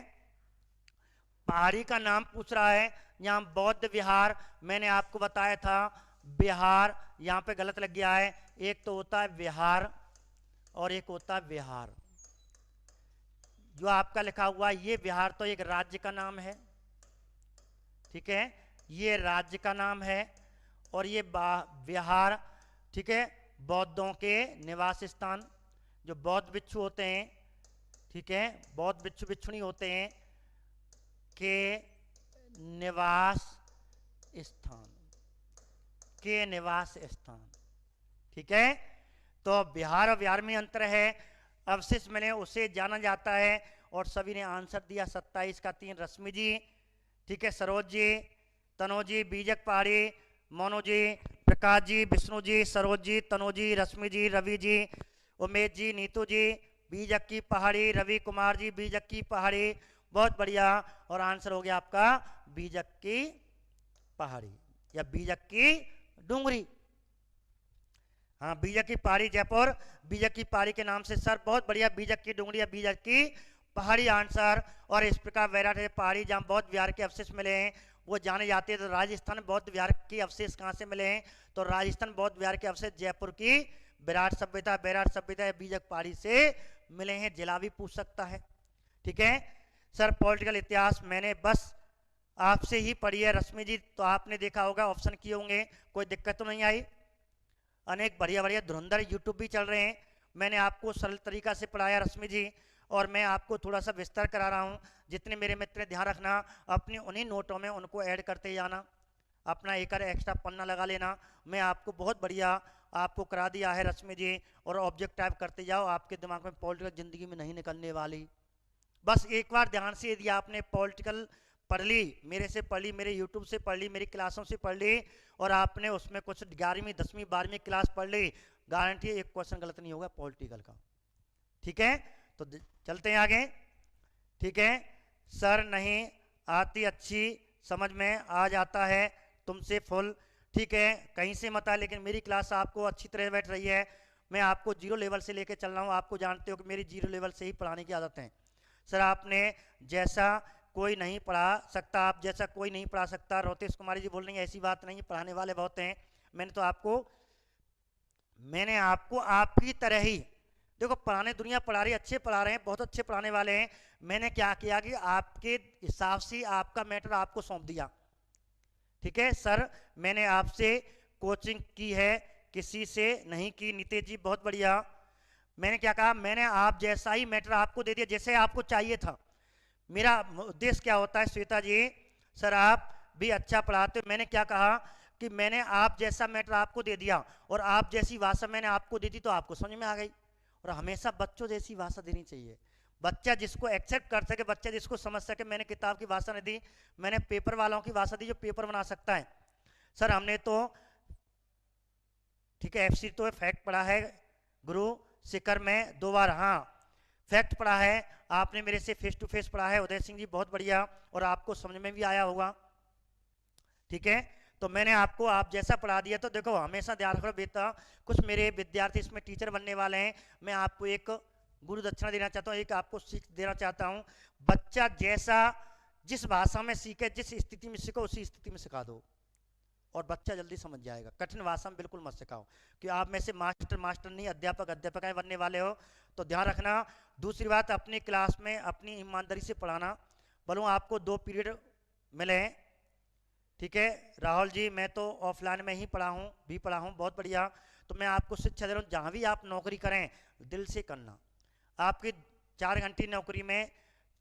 पहाड़ी का नाम पूछ रहा है, यहाँ बौद्ध विहार, मैंने आपको बताया था बिहार, यहाँ पे गलत लग गया है, एक तो होता है विहार और एक होता है विहार। जो आपका लिखा हुआ है ये विहार तो एक राज्य का नाम है, ठीक है, ये राज्य का नाम है, और ये विहार, ठीक है, बौद्धों के निवास स्थान, जो बौद्ध भिक्षु होते हैं, ठीक है, बौद्ध भिक्षु भिक्षुणी होते हैं के निवास स्थान, के निवास स्थान, ठीक है। तो बिहार और बिहार में अंतर है, अवशेष मिले उसे जाना जाता है, और सभी ने आंसर दिया 27 का 3, रश्मि जी, ठीक है, सरोज जी, तनोज जी, बीजक पहाड़ी, मोनो जी, प्रकाश जी, विष्णु जी, सरोज जी, तनोज जी, रश्मि जी, रवि जी, उमेश जी, नीतू जी, बीजक की पहाड़ी, रवि कुमार जी, बीजक की पहाड़ी, बहुत बढ़िया। और आंसर हो गया आपका बीजक की पहाड़ी या बीजक की डूंगरी। हाँ, बीजक की पहाड़ी जयपुर, बीजक की पहाड़ी के नाम से सर, बहुत बढ़िया, बीजक की डूंगरी या बीजक की पहाड़ी आंसर। और इस प्रकार बैराठ पहाड़ी जहाँ बौद्ध विहार के अवशेष मिले हैं वो जाने जाते हैं। तो राजस्थान बौद्ध विहार के अवशेष कहाँ से मिले हैं? तो राजस्थान बौद्ध विहार के अवशेष जयपुर की बैराठ सभ्यता या बीजक पहाड़ी से मिले हैं। जिला भी पूछ सकता है, ठीक है। सर पॉलिटिकल इतिहास मैंने बस आपसे ही पढ़ी है रश्मि जी, तो आपने देखा होगा, ऑप्शन किए होंगे, कोई दिक्कत तो नहीं आई। अनेक बढ़िया बढ़िया धुरंधर यूट्यूब भी चल रहे हैं, मैंने आपको सरल तरीका से पढ़ाया रश्मि जी, और मैं आपको थोड़ा सा विस्तार करा रहा हूँ। जितने मेरे मित्र ध्यान रखना, अपने उन्हीं नोटों में उनको ऐड करते जाना, अपना एक एक्स्ट्रा पन्ना लगा लेना। मैं आपको बहुत बढ़िया आपको करा दिया है रश्मि जी, और ऑब्जेक्ट टाइप करते जाओ, आपके दिमाग में पॉलिटिकल जिंदगी में नहीं निकलने वाली। बस एक बार ध्यान से यदि आपने पॉलिटिकल पढ़ ली, मेरे से पढ़ ली, मेरे यूट्यूब से पढ़ ली, मेरी क्लासों से पढ़ ली, और आपने उसमें कुछ 11वीं 10वीं 12वीं क्लास पढ़ ली, गारंटी एक क्वेश्चन गलत नहीं होगा पॉलिटिकल का, ठीक है। तो चलते हैं आगे, ठीक है। सर नहीं आती, अच्छी समझ में आ जाता है तुमसे फुल, ठीक है, कहीं से मत आ, लेकिन मेरी क्लास आपको अच्छी तरह बैठ रही है। मैं आपको 0 लेवल से लेकर चल रहा हूँ, आपको जानते हो कि मेरी 0 लेवल से ही पढ़ाने की आदत है। सर आपने जैसा कोई नहीं पढ़ा सकता, आप जैसा कोई नहीं पढ़ा सकता, रोतेश कुमारी जी बोल रही हैं, ऐसी बात नहीं, पढ़ाने वाले बहुत हैं। मैंने आपको आपकी तरह ही, देखो पढ़ाने दुनिया पढ़ा रही है, अच्छे पढ़ा रहे हैं, बहुत अच्छे पढ़ाने वाले हैं। मैंने क्या किया कि आपके हिसाब से आपका मैटर आपको सौंप दिया, ठीक है। सर मैंने आपसे कोचिंग की है, किसी से नहीं की। नितेश जी बहुत बढ़िया। मैंने क्या कहा, मैंने आप जैसा ही मैटर आपको दे दिया जैसे आपको चाहिए था। मेरा उद्देश्य क्या होता है श्वेता जी, सर आप भी अच्छा पढ़ाते हो, मैंने क्या कहा कि मैंने आप जैसा मैटर आपको दे दिया, और आप जैसी भाषा मैंने आपको दी थी तो आपको समझ में आ गई। और हमेशा बच्चों जैसी भाषा देनी चाहिए, बच्चा जिसको एक्सेप्ट कर सके, बच्चा जिसको समझ सके। मैंने किताब की भाषा नहीं दी, मैंने पेपर वालों की भाषा दी जो पेपर बना सकता है। सर हमने तो, ठीक है, FC तो फैक्ट पढ़ा है गुरु शिखर में 2 बार, हाँ फैक्ट पढ़ा है आपने, मेरे से फेस टू फेस पढ़ा है उदय सिंह जी, बहुत बढ़िया, और आपको समझ में भी आया होगा, ठीक है। तो मैंने आपको आप जैसा पढ़ा दिया। तो देखो हमेशा ध्यान रखो बेटा, कुछ मेरे विद्यार्थी इसमें टीचर बनने वाले हैं, मैं आपको एक गुरु दक्षिणा देना चाहता हूँ, एक आपको सीख देना चाहता हूँ। बच्चा जैसा जिस भाषा में सीखे, जिस स्थिति में सीखो, उसी स्थिति में सिखा दो, और बच्चा जल्दी समझ जाएगा। कठिन भाषा में बिल्कुल मत सिखाओ कि आप में से मास्टर नहीं, अध्यापक है बनने वाले हो, तो ध्यान रखना। दूसरी बात, अपनी क्लास में अपनी ईमानदारी से पढ़ाना। बोलूँ आपको 2 पीरियड मिले हैं, ठीक है राहुल जी, मैं तो ऑफलाइन में ही पढ़ा हूँ बहुत बढ़िया। तो मैं आपको शिक्षा दे रहा हूँ, जहाँ भी आप नौकरी करें दिल से करना। आपकी 4 घंटे नौकरी में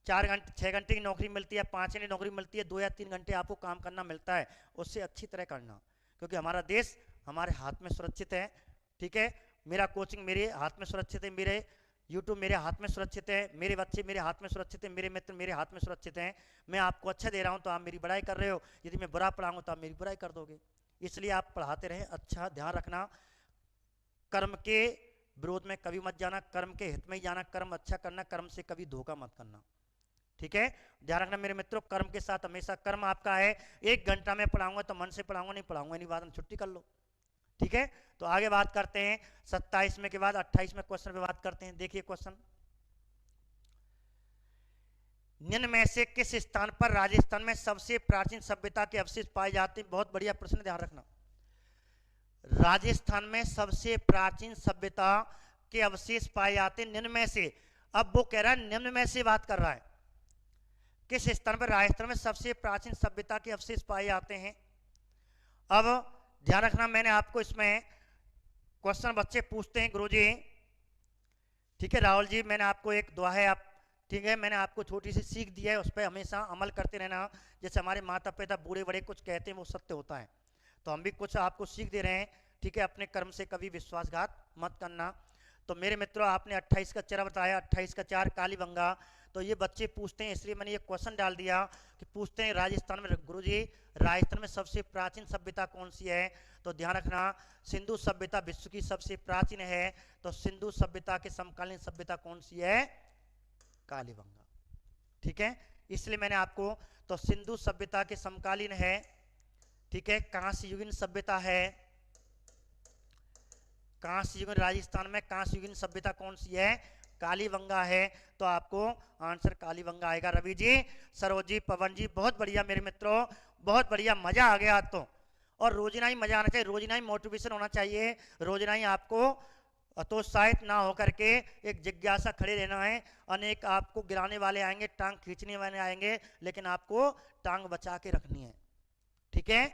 6 घंटे की नौकरी मिलती है, 5 घंटे की नौकरी मिलती है, 2 या 3 घंटे आपको काम करना मिलता है, उससे अच्छी तरह करना, क्योंकि हमारा देश हमारे हाथ में सुरक्षित है। ठीक है, मेरा कोचिंग मेरे हाथ में सुरक्षित है, मेरे यूट्यूब मेरे हाथ में सुरक्षित है, मेरे बच्चे मेरे हाथ में सुरक्षित है, मेरे मित्र मेरे हाथ में सुरक्षित हैं। मैं आपको अच्छा दे रहा हूँ तो आप मेरी बड़ाई कर रहे हो, यदि मैं बुरा पढ़ाऊंगा तो आप मेरी बुराई कर दोगे। इसलिए आप पढ़ाते रहें। अच्छा ध्यान रखना, कर्म के विरोध में कभी मत जाना, कर्म के हित में ही जाना, कर्म अच्छा करना, कर्म से कभी धोखा मत करना। ठीक है, ध्यान रखना मेरे मित्रों, कर्म के साथ हमेशा, कर्म आपका है। 1 घंटा में पढ़ाऊंगा तो मन से पढ़ाऊंगा, नहीं पढ़ाऊंगा नहीं, बाद में छुट्टी कर लो। ठीक है, तो आगे बात करते हैं 27वें के बाद 28वें क्वेश्चन पे बात करते हैं। देखिए क्वेश्चन, निम्न में से किस स्थान पर राजस्थान में सबसे प्राचीन सभ्यता के अवशेष पाए जाते हैं? बहुत बढ़िया प्रश्न, ध्यान रखना। राजस्थान में सबसे प्राचीन सभ्यता के अवशेष पाए जाते हैं निम्न में से। अब वो कह रहा है निम्न में से बात कर रहा है, किस स्थान पर राजस्थान में सबसे प्राचीन सभ्यता के अवशेष पाए जाते हैं। अब ध्यान रखना, मैंने आपको इसमें क्वेश्चन बच्चे पूछते हैं गुरुजी, ठीक है राहुल जी, मैंने आपको एक दुआ है, आप ठीक है, मैंने आपको छोटी सी सीख दी है, उस पर हमेशा अमल करते रहना। जैसे हमारे माता पिता बूढ़े बड़े कुछ कहते हैं वो सत्य होता है, तो हम भी कुछ आपको सीख दे रहे हैं। ठीक है, अपने कर्म से कभी विश्वासघात मत करना। तो मेरे मित्रों, आपने 28 का चेहरा बताया, 28 का 4 कालीबंगा। तो ये बच्चे पूछते हैं, इसलिए मैंने ये क्वेश्चन डाल दिया कि पूछते हैं राजस्थान में, गुरुजी राजस्थान में सबसे प्राचीन सभ्यता कौन सी है? तो ध्यान रखना, सिंधु सभ्यता विश्व की सबसे प्राचीन है। तो सिंधु सभ्यता के समकालीन सभ्यता कौन सी है? कालीबंगा। ठीक है, इसलिए मैंने आपको, तो सिंधु सभ्यता के समकालीन है, ठीक है, कांस्य युगीन सभ्यता है, कांस्य युगीन, राजस्थान में कांस्य युगीन सभ्यता कौन सी है? कालीबंगा है। तो आपको आंसर कालीबंगा आएगा। रवि जी, सरोज जी, पवन जी, बहुत बढ़िया मेरे मित्रों, बहुत बढ़िया, मजा आ गया तो। और रोजना ही मजा आना चाहिए, रोजना ही मोटिवेशन होना चाहिए, रोजना ही आपको हतोत्साहित ना होकर के एक जिज्ञासा खड़े रहना है। अनेक आपको गिराने वाले आएंगे, टांग खींचने वाले आएंगे, लेकिन आपको टांग बचा के रखनी है। ठीक है,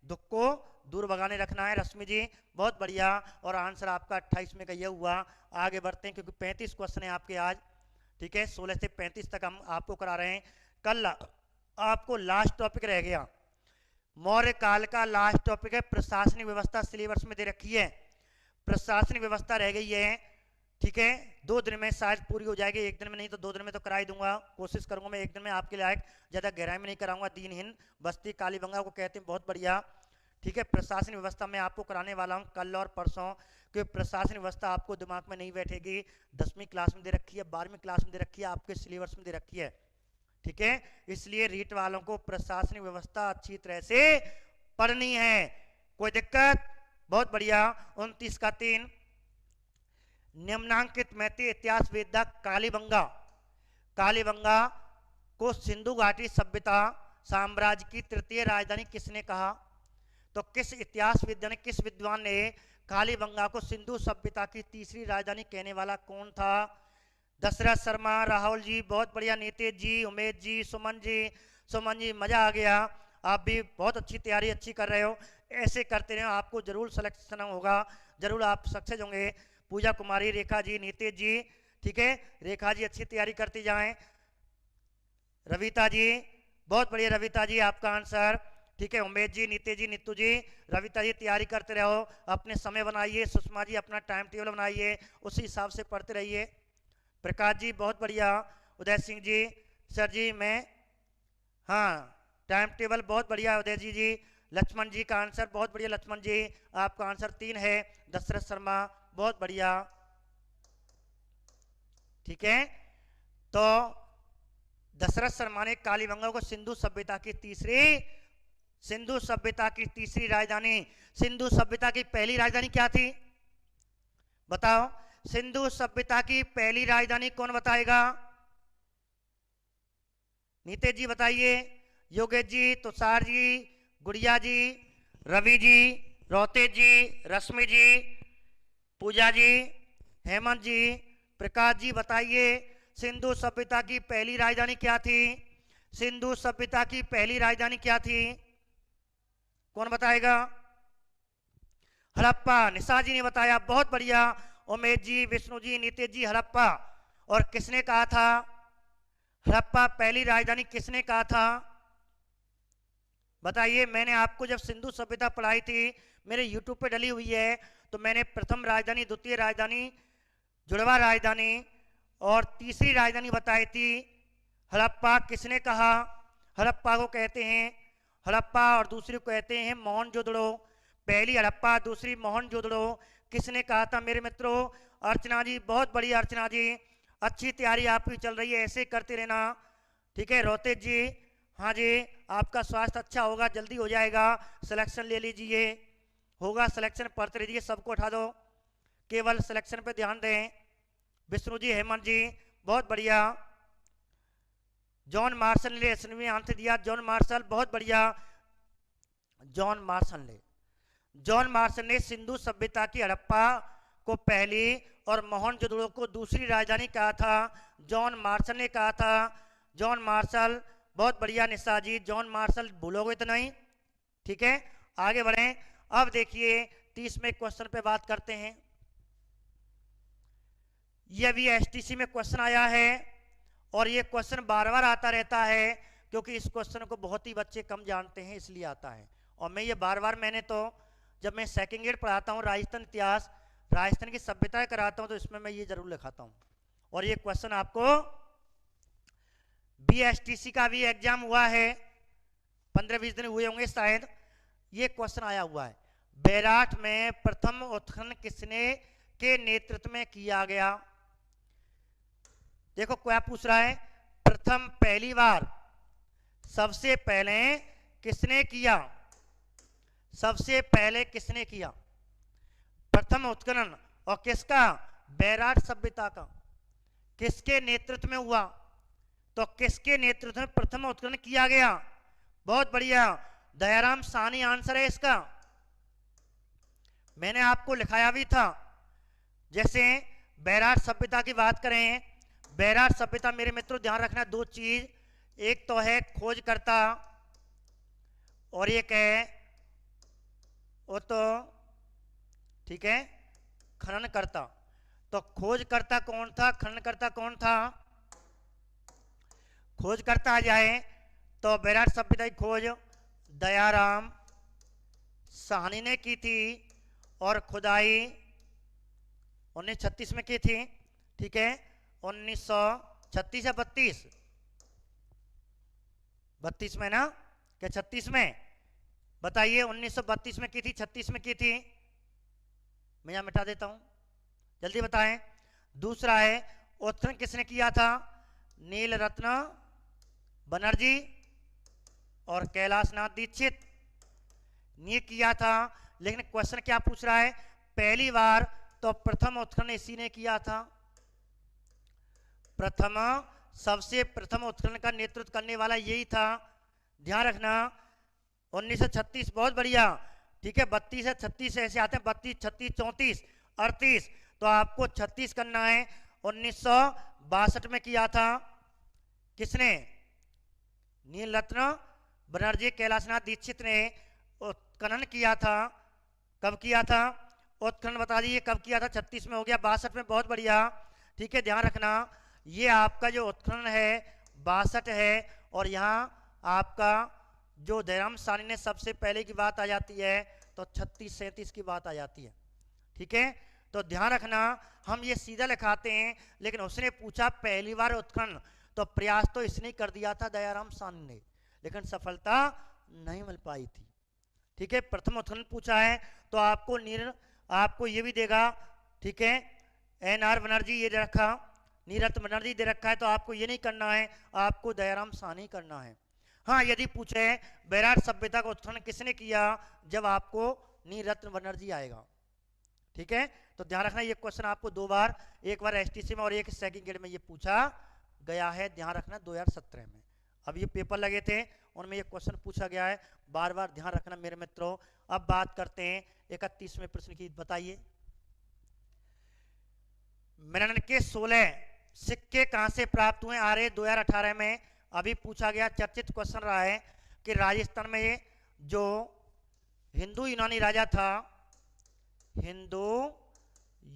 दुख को दूर भगाने रखना है। रश्मि जी, बहुत बढ़िया, और आंसर आपका 28 में का ये हुआ। आगे बढ़ते हैं, क्योंकि 35 क्वेश्चन है आपके आज। ठीक है, 16 से 35 तक हम आपको करा रहे हैं। कल आपको लास्ट टॉपिक रह गया, मौर्य काल का लास्ट टॉपिक है प्रशासनिक व्यवस्था, सिलेबस में दे रखी है, प्रशासनिक व्यवस्था रह गई है। ठीक है, 2 दिन में शायद पूरी हो जाएगी, 1 दिन में नहीं तो 2 दिन में तो करा ही दूंगा, कोशिश करूंगा मैं 1 दिन में आपके लायक, ज्यादा गहराई में नहीं कराऊंगा। दीनहीन बस्ती कालीबंगा को कहते हैं, बहुत बढ़िया। ठीक है, प्रशासनिक व्यवस्था मैं आपको कराने वाला हूं कल और परसों, क्योंकि प्रशासनिक व्यवस्था आपको दिमाग में नहीं बैठेगी। 10वीं क्लास में दे रखी है, 12वीं क्लास में दे रखी है, आपके सिलेबस में दे रखी है। ठीक है, इसलिए रीट वालों को प्रशासनिक व्यवस्था अच्छी तरह से पढ़नी है। कोई दिक्कत? बहुत बढ़िया। 29 का 3, निम्नांकित में से इतिहास वेदा कालीबंगा, कालीबंगा को सिंधु घाटी सभ्यता साम्राज्य की 3य राजधानी किसने कहा? तो किस इतिहास विद्या ने, किस विद्वान ने कालीबंगा को सिंधु सभ्यता की 3री राजधानी कहने वाला कौन था? दशरथ शर्मा, राहुल जी, बहुत बढ़िया, नीतीश जी, उमेश जी, सुमन जी, मजा आ गया। आप भी बहुत अच्छी तैयारी अच्छी कर रहे हो, ऐसे करते रहे, आपको जरूर सिलेक्शन होगा, जरूर आप सक्सेस होंगे। पूजा कुमारी, रेखा जी, नीतीश जी, ठीक है, रेखा जी अच्छी तैयारी करती जाएं। रविता जी, बहुत बढ़िया रविता जी, आपका आंसर। ठीक है, उमेश जी, नीतीश जी, नीतू जी, रविता जी, तैयारी करते रहो, अपने समय बनाइए। सुषमा जी, अपना टाइम टेबल बनाइए, उसी हिसाब से पढ़ते रहिए। प्रकाश जी, बहुत बढ़िया। उदय सिंह जी, सर जी मैं, हाँ टाइम टेबल बहुत बढ़िया उदय जी। लक्ष्मण जी का आंसर बहुत बढ़िया, लक्ष्मण जी आपका आंसर 3 है। दशरथ शर्मा, बहुत बढ़िया। ठीक है, तो दशरथ शर्मा ने कालीबंगा को सिंधु सभ्यता की तीसरी राजधानी, सिंधु सभ्यता की पहली राजधानी क्या थी बताओ? सिंधु सभ्यता की पहली राजधानी कौन बताएगा? नीतीश जी बताइए, योगेश जी, तुषार जी, गुड़िया जी, रवि जी, रोतेज जी, रश्मि जी, पूजा जी, हेमंत जी, प्रकाश जी, बताइए सिंधु सभ्यता की पहली राजधानी क्या थी? सिंधु सभ्यता की पहली राजधानी क्या थी? कौन बताएगा? हड़प्पा। निशा जी ने बताया, बहुत बढ़िया। उमेश जी, विष्णु जी, नीतीश जी, हड़प्पा। और किसने कहा था हड़प्पा पहली राजधानी? किसने कहा था बताइए। मैंने आपको जब सिंधु सभ्यता पढ़ाई थी, मेरे यूट्यूब पे डली हुई है, तो मैंने प्रथम राजधानी, द्वितीय राजधानी, जुड़वा राजधानी और तीसरी राजधानी बताई थी। हड़प्पा किसने कहा? हड़प्पा को कहते हैं हड़प्पा और दूसरी को कहते हैं मोहनजोदड़ो। पहली हड़प्पा, दूसरी मोहनजोदड़ो। किसने कहा था मेरे मित्रों? अर्चना जी, बहुत बढ़िया अर्चना जी, अच्छी तैयारी आपकी चल रही है, ऐसे करते रहना। ठीक है रोतेज जी, हाँ जी, आपका स्वास्थ्य अच्छा होगा, जल्दी हो जाएगा, सिलेक्शन ले लीजिए, होगा सिलेक्शन, पढ़ते रहिए, सबको उठा दो, केवल सिलेक्शन पे ध्यान दें। विष्णु जी, हेमंत जी, बहुत बढ़िया। जॉन मार्शल ने इसमें आंसर दिया, जॉन मार्शल, बहुत बढ़िया। जॉन मार्शल ने सिंधु सभ्यता की हड़प्पा को पहली और मोहनजोदड़ो को दूसरी राजधानी कहा था। जॉन मार्शल ने कहा था। जॉन मार्शल, बहुत बढ़िया निशा जी, जॉन मार्शल भूलोगे तो नहीं। ठीक है, आगे बढ़ें। अब देखिए 30वें क्वेश्चन पे बात करते हैं। यह भी एसटीसी में क्वेश्चन आया है और ये क्वेश्चन बार बार आता रहता है, क्योंकि इस क्वेश्चन को बहुत ही बच्चे कम जानते हैं, इसलिए आता है। और मैं ये बार बार, मैंने तो जब मैं सेकंड ग्रेड पढ़ाता हूँ राजस्थान इतिहास, राजस्थान की सभ्यता कराता हूँ, तो इसमें मैं ये जरूर लिखाता हूँ। और ये क्वेश्चन आपको बीएसटीसी का भी एग्जाम हुआ है, 15-20 दिन हुए होंगे शायद, ये क्वेश्चन आया हुआ है। बैराठ में प्रथम उत्खनन किसने के नेतृत्व में किया गया? देखो क्या पूछ रहा है, प्रथम, पहली बार, सबसे पहले किसने किया? सबसे पहले किसने किया प्रथम उत्खनन? और किसका? बैराठ सभ्यता का। किसके नेतृत्व में हुआ? तो किसके नेतृत्व में प्रथम उत्खनन किया गया? बहुत बढ़िया, दयाराम साहनी आंसर है इसका। मैंने आपको लिखाया भी था। जैसे बैराठ सभ्यता की बात करें, बैराठ सभ्यता मेरे मित्रों ध्यान रखना, दो चीज, एक तो है खोजकर्ता और एक है वो तो ठीक है खननकर्ता। तो खोजकर्ता कौन था, खननकर्ता कौन था? खोजकर्ता आ जाए तो बैराठ सभ्यता की खोज दयाराम साहनी ने की थी और खुदाई 1936 में की थी। ठीक है, 1936 या 32 में ना, क्या 36 में? बताइए, 1932 में की थी, 36 में की थी? मैं यहां मिटा देता हूं, जल्दी बताएं। दूसरा है उत्खनन किसने किया था? नील रत्न बनर्जी और कैलाशनाथ दीक्षित ने किया था। लेकिन क्वेश्चन क्या पूछ रहा है? पहली बार, तो प्रथम उत्खनन इसी ने किया था। सबसे प्रथम उत्खनन का नेतृत्व करने वाला यही था, ध्यान रखना। 1936, बहुत बढ़िया। ठीक है, 32 है, 36 ऐसे आते हैं, 32, 36, 34, 38, तो आपको 36 करना है। 1962 में किया था किसने? नील रत्न बनर्जी, कैलाशनाथ दीक्षित ने उत्खनन किया था। कब किया था उत्खनन, बता दीजिए कब किया था? 36 में हो गया, 62 में, बहुत बढ़िया। ठीक है, ध्यान रखना, ये आपका जो उत्खनन है 62 है, और यहाँ आपका जो दयाराम साहनी ने सबसे पहले की बात आ जाती है, तो 36-37 की बात आ जाती है। ठीक है, तो ध्यान रखना, हम ये सीधा लिखाते हैं, लेकिन उसने पूछा पहली बार उत्खनन, तो प्रयास तो इसने कर दिया था दयाराम साहनी ने, लेकिन सफलता नहीं मिल पाई थी। ठीक है, प्रथम उत्खनन पूछा है तो आपको ये भी देगा। ठीक है, NR बनर्जी ये दे रखा, नीरत्न बनर्जी दे रखा है, तो आपको ये नहीं करना है, आपको दयाराम साहनी करना है। हाँ, यदि पूछे बैराठ सभ्यता का उत्खनन किसने किया, जब आपको नीरत्न बनर्जी आएगा। ठीक है, तो ध्यान रखना, ये क्वेश्चन आपको दो बार, एक बार एसटीसी में और एक सेकंड ग्रेड में ये पूछा गया है, ध्यान रखना, 2017 में। अब ये पेपर लगे थे, उनमें ये क्वेश्चन पूछा गया है, बार बार ध्यान रखना मेरे मित्रों। अब बात करते हैं 31वें प्रश्न की। बताइए, मेनन के 16 सिक्के कहां से प्राप्त हुए? आ रहे 2018 में अभी पूछा गया, चर्चित क्वेश्चन रहा है कि राजस्थान में जो हिंदू यूनानी राजा था, हिंदू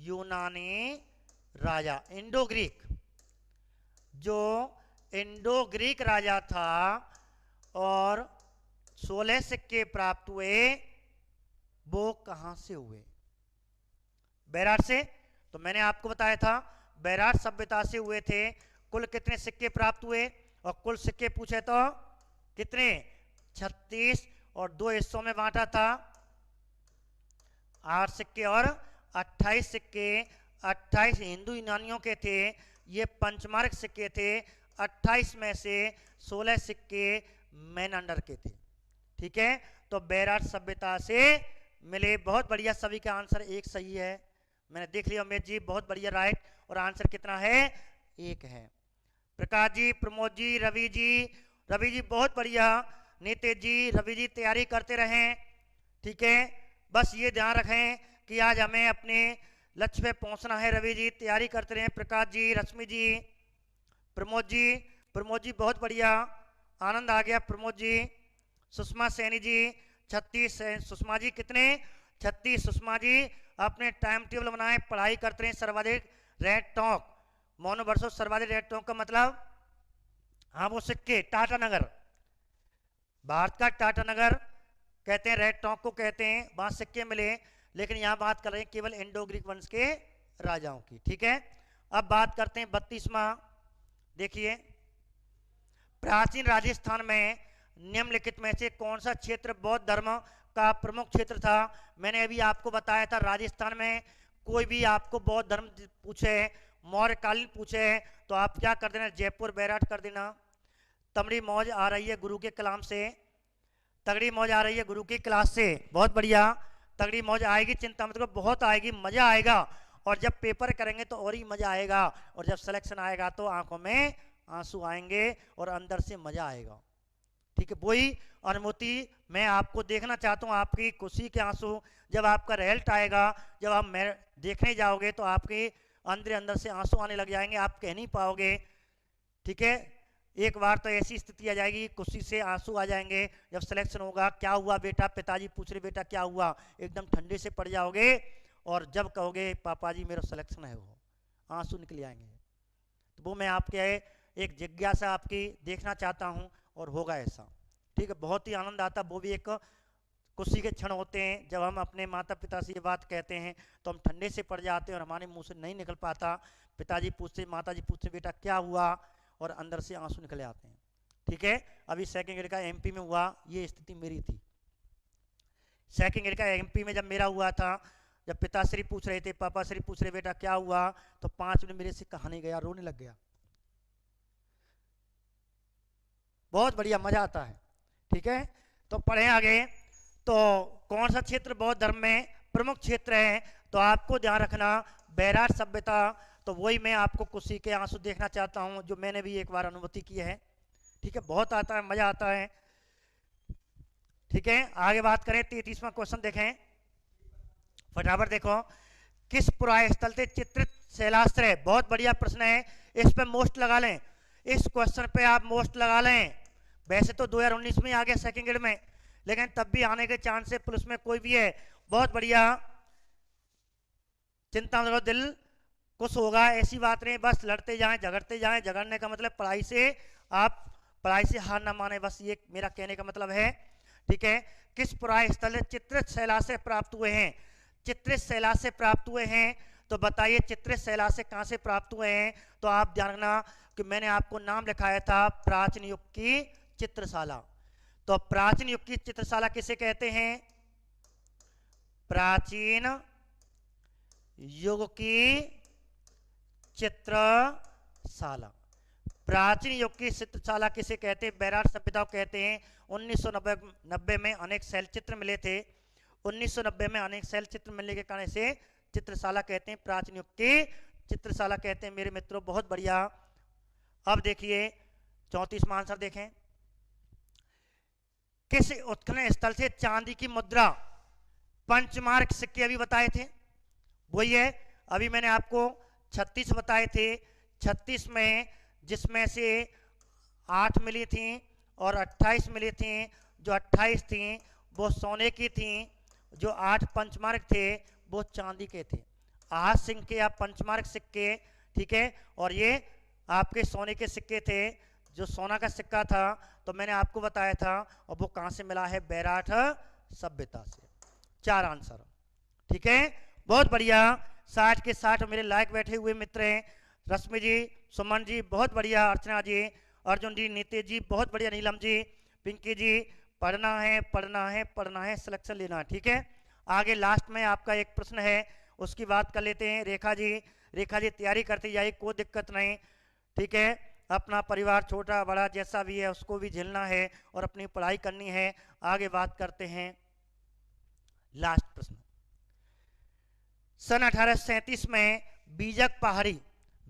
यूनानी राजा, इंडो ग्रीक, जो इंडो ग्रीक राजा था और 16 सिक्के प्राप्त हुए, वो कहां से हुए? बैराट से। तो मैंने आपको बताया था बैराट सभ्यता से हुए थे। कुल कितने सिक्के प्राप्त हुए? और कुल सिक्के पूछे तो कितने? 36, और 2 हिस्सों में बांटा था, 8 सिक्के और 28 सिक्के। 28 हिंदू यूनानियों के थे, ये पंचमार्क सिक्के थे। 28 में से 16 सिक्के मेनंडर के थे। ठीक है, तो बैराट सभ्यता से मिले। बहुत बढ़िया, सभी का आंसर एक सही है। मैंने देख लिया उमेश जी, बहुत बढ़िया, राइट। और आंसर कितना है? एक है। प्रकाश जी, प्रमोद जी, रवि जी बहुत बढ़िया। नीतीश जी, रवि जी तैयारी करते रहें। ठीक है, बस ये ध्यान रखें कि आज हमें अपने लक्ष्य पे पहुंचना है। रवि जी तैयारी करते रहें। प्रकाश जी, रश्मि जी, प्रमोद जी बहुत बढ़िया, आनंद आ गया। प्रमोद जी, सुषमा सैनी जी 36, सुषमा जी कितने? 36। सुषमा जी अपने टाइम टेबल बनाए, पढ़ाई करते रहे। सर्वाधिक रेड टॉक, मोनो वर्षो सर्वाधिक रेड टॉक का मतलब, हाँ वो सिक्के, टाटा नगर, भारत का टाटा नगर कहते हैं, रेड टॉक को कहते हैं, वहां सिक्के मिले। लेकिन यहां बात कर रहे हैं केवल इंडो ग्रीक वंश के राजाओं की। ठीक है, अब बात करते हैं 32वां। देखिए, प्राचीन राजस्थान में निम्नलिखित में से कौन सा क्षेत्र बौद्ध धर्म का प्रमुख क्षेत्र था? मैंने अभी आपको बताया था, राजस्थान में कोई भी आपको बौद्ध धर्म पूछे, मौर्यकालीन पूछे, तो आप क्या कर देना? जयपुर बैराट कर देना। तमड़ी मौज आ रही है गुरु के कलाम से, तगड़ी मौज आ रही है गुरु की क्लास से, बहुत बढ़िया। तगड़ी मौज आएगी, चिंता मत करो, बहुत आएगी, मजा आएगा। और जब पेपर करेंगे तो और ही मजा आएगा, और जब सिलेक्शन आएगा तो आंखों में आंसू आएंगे और अंदर से मजा आएगा। ठीक है, वही अनुभूति मैं आपको देखना चाहता हूँ, आपकी खुशी के आंसू। जब आपका रिजल्ट आएगा, जब आप देखने जाओगे तो आपके अंदर से आंसू आने लग जाएंगे, आप कह नहीं पाओगे। ठीक है, एक बार तो ऐसी स्थिति आ जाएगी, खुशी से आंसू आ जाएंगे जब सिलेक्शन होगा। क्या हुआ बेटा? पिताजी पूछ रहे बेटा क्या हुआ? एकदम ठंडे से पड़ जाओगे, और जब कहोगे पापा जी मेरा सिलेक्शन है, वो आंसू निकल आएंगे। तो वो मैं आपके एक जिज्ञासा आपकी देखना चाहता हूँ, और होगा ऐसा। ठीक है, बहुत ही आनंद आता, वो भी एक खुशी के क्षण होते हैं। जब हम अपने माता पिता से ये बात कहते हैं तो हम ठंडे से पड़ जाते हैं और हमारे मुंह से नहीं निकल पाता। पिताजी पूछते, माताजी पूछते बेटा क्या हुआ, और अंदर से आंसू निकले आते हैं। ठीक है, अभी सेकंड ग्रेड का एमपी में हुआ, ये स्थिति मेरी थी। सेकंड ग्रेड का एमपी में जब मेरा हुआ था, जब पिताश्री पूछ रहे थे, पापा श्री पूछ रहे बेटा क्या हुआ, तो 5 मिनट मेरे से कहानी गया, रोने लग गया। बहुत बढ़िया, मजा आता है। ठीक है, तो पढ़े आगे। तो कौन सा क्षेत्र बौद्ध धर्म में प्रमुख क्षेत्र है? तो आपको ध्यान रखना बैराट सभ्यता। तो वही मैं आपको खुशी के आंसू देखना चाहता हूं, जो मैंने भी एक बार अनुभूति की है। ठीक है, बहुत आता है, मजा आता है। ठीक है, आगे बात करें, 33वां क्वेश्चन देखें, फटाफट देखो। किस पुराय स्थल से चित्रित शैलाश्रय? बहुत बढ़िया प्रश्न है, इस पे मोस्ट लगा लें, इस क्वेश्चन पे आप मोस्ट लगा लें। वैसे तो 2019 में आ गया सेकंड ग्रेड में, लेकिन तब भी आने के चांस है, पुलिस में कोई भी है। बहुत बढ़िया, चिंता मत करो, दिल कुछ होगा, ऐसी बात नहीं, बस लड़ते जाएं, झगड़ते जाएं। झगड़ने का मतलब पढ़ाई से, आप पढ़ाई से हार ना माने, बस ये मेरा कहने का मतलब है। ठीक है, किस पुराय स्थल चित्रित शैलाश्रय प्राप्त हुए हैं? चित्रित शैलाश्रय प्राप्त हुए हैं, तो बताइए चित्रित शैलाश्रय कहां से प्राप्त हुए हैं? तो आप ध्यान रखना कि मैंने आपको नाम लिखाया था प्राचीन युग की चित्रशाला। तो प्राचीन युग की चित्रशाला किसे कहते हैं? प्राचीन युग की चित्रशाला। प्राचीन युग की चित्रशाला किसे कहते हैं? बैराट सभ्यता को कहते हैं। 1990 में अनेक शैल चित्र मिले थे। 1990 में अनेक शैल चित्र मिलने के कारण से चित्रशाला कहते हैं, प्राचीन युग की चित्रशाला कहते हैं मेरे मित्रों। बहुत बढ़िया। अब देखिए 34वां आंसर देखें, किस उत्खनन स्थल से चांदी की मुद्रा पंचमार्क सिक्के अभी बताए थे, वही है। अभी मैंने आपको 36 बताए थे, 36 में जिसमें से 8 मिली थी और 28 मिली थी, जो 28 थी वो सोने की थी, जो 8 पंचमार्क थे वो चांदी के थे। आहत सिंह के या पंचमार्क सिक्के, ठीक है, और ये आपके सोने के सिक्के थे। जो सोना का सिक्का था तो मैंने आपको बताया था, और वो कहां से मिला है, बैराठ सभ्यता से। 4 आंसर, ठीक है, बहुत बढ़िया। 60 के 60 मेरे लायक बैठे हुए मित्र हैं। रश्मि जी, सुमन जी बहुत बढ़िया, अर्चना जी, अर्जुन जी, नीतीश जी बहुत बढ़िया, नीलम जी, पिंकी जी, पढ़ना है पढ़ना है पढ़ना है, सिलेक्शन लेना है, ठीक है। आगे लास्ट में आपका एक प्रश्न है, उसकी बात कर लेते हैं। रेखा जी, रेखा जी तैयारी करती जाइए, कोई दिक्कत नहीं, ठीक है। अपना परिवार छोटा बड़ा जैसा भी है उसको भी झेलना है और अपनी पढ़ाई करनी है। आगे बात करते हैं, लास्ट प्रश्न। सन 1837 में बीजक पहाड़ी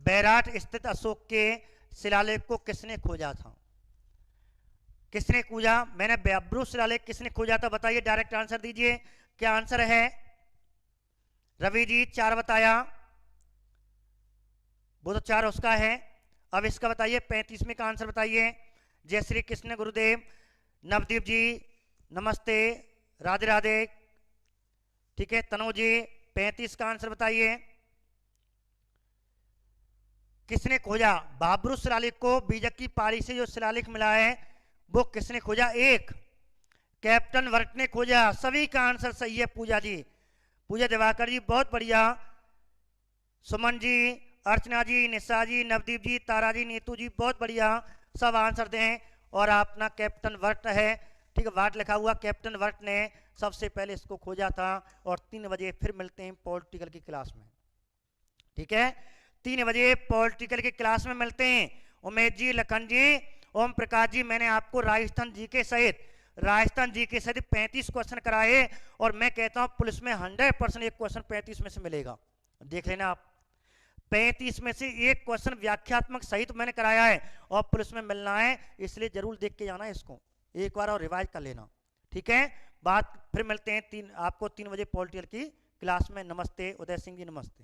बैराठ स्थित अशोक के शिलालेख को किसने खोजा था, किसने खोजा, मैंने ब्याब्रू शिलालेख किसने खोजा था, बताइए, डायरेक्ट आंसर दीजिए, क्या आंसर है। रवि जी 4 बताया, वो तो 4 उसका है। अब इसका बताइए 35वें का आंसर बताइए। जय श्री कृष्ण गुरुदेव, नवदीप जी नमस्ते, राधे राधे, ठीक है। तनु जी 35 का आंसर बताइए, किसने खोजा बाबरू शिलालेख को, बीजक की पहाड़ी से जो शिलालेख मिला है वो किसने खोजा, एक कैप्टन वर्ट ने खोजा। सभी का आंसर सही है। पूजा जी, पूजा दिवाकर जी बहुत बढ़िया, सुमन जी, अर्चना जी, निशा जी, नवदीप जी, तारा जी, नीतू जी बहुत बढ़िया, सब आंसर दें। और अपना कैप्टन वर्ट है, ठीक है, वर्ट लिखा हुआ, कैप्टन वर्ट ने सबसे पहले इसको खोजा था। और 3 बजे फिर मिलते हैं पॉलिटिकल की क्लास में, ठीक है, 3 बजे पॉलिटिकल की क्लास में मिलते हैं। उमेश जी, लखन जी, ओम प्रकाश जी, मैंने आपको राजस्थान जी के सहित 35 क्वेश्चन कराए, और मैं कहता हूं पुलिस में 100% एक क्वेश्चन 35 में से मिलेगा, देख लेना आप। 35 में से एक क्वेश्चन व्याख्यात्मक सहित मैंने कराया है और पुलिस में मिलना है, इसलिए जरूर देख के जाना है इसको एक बार और रिवाइज कर लेना, ठीक है। बात फिर मिलते हैं आपको 3 बजे पॉलिटिकल की क्लास में। नमस्ते, उदय सिंह जी नमस्ते।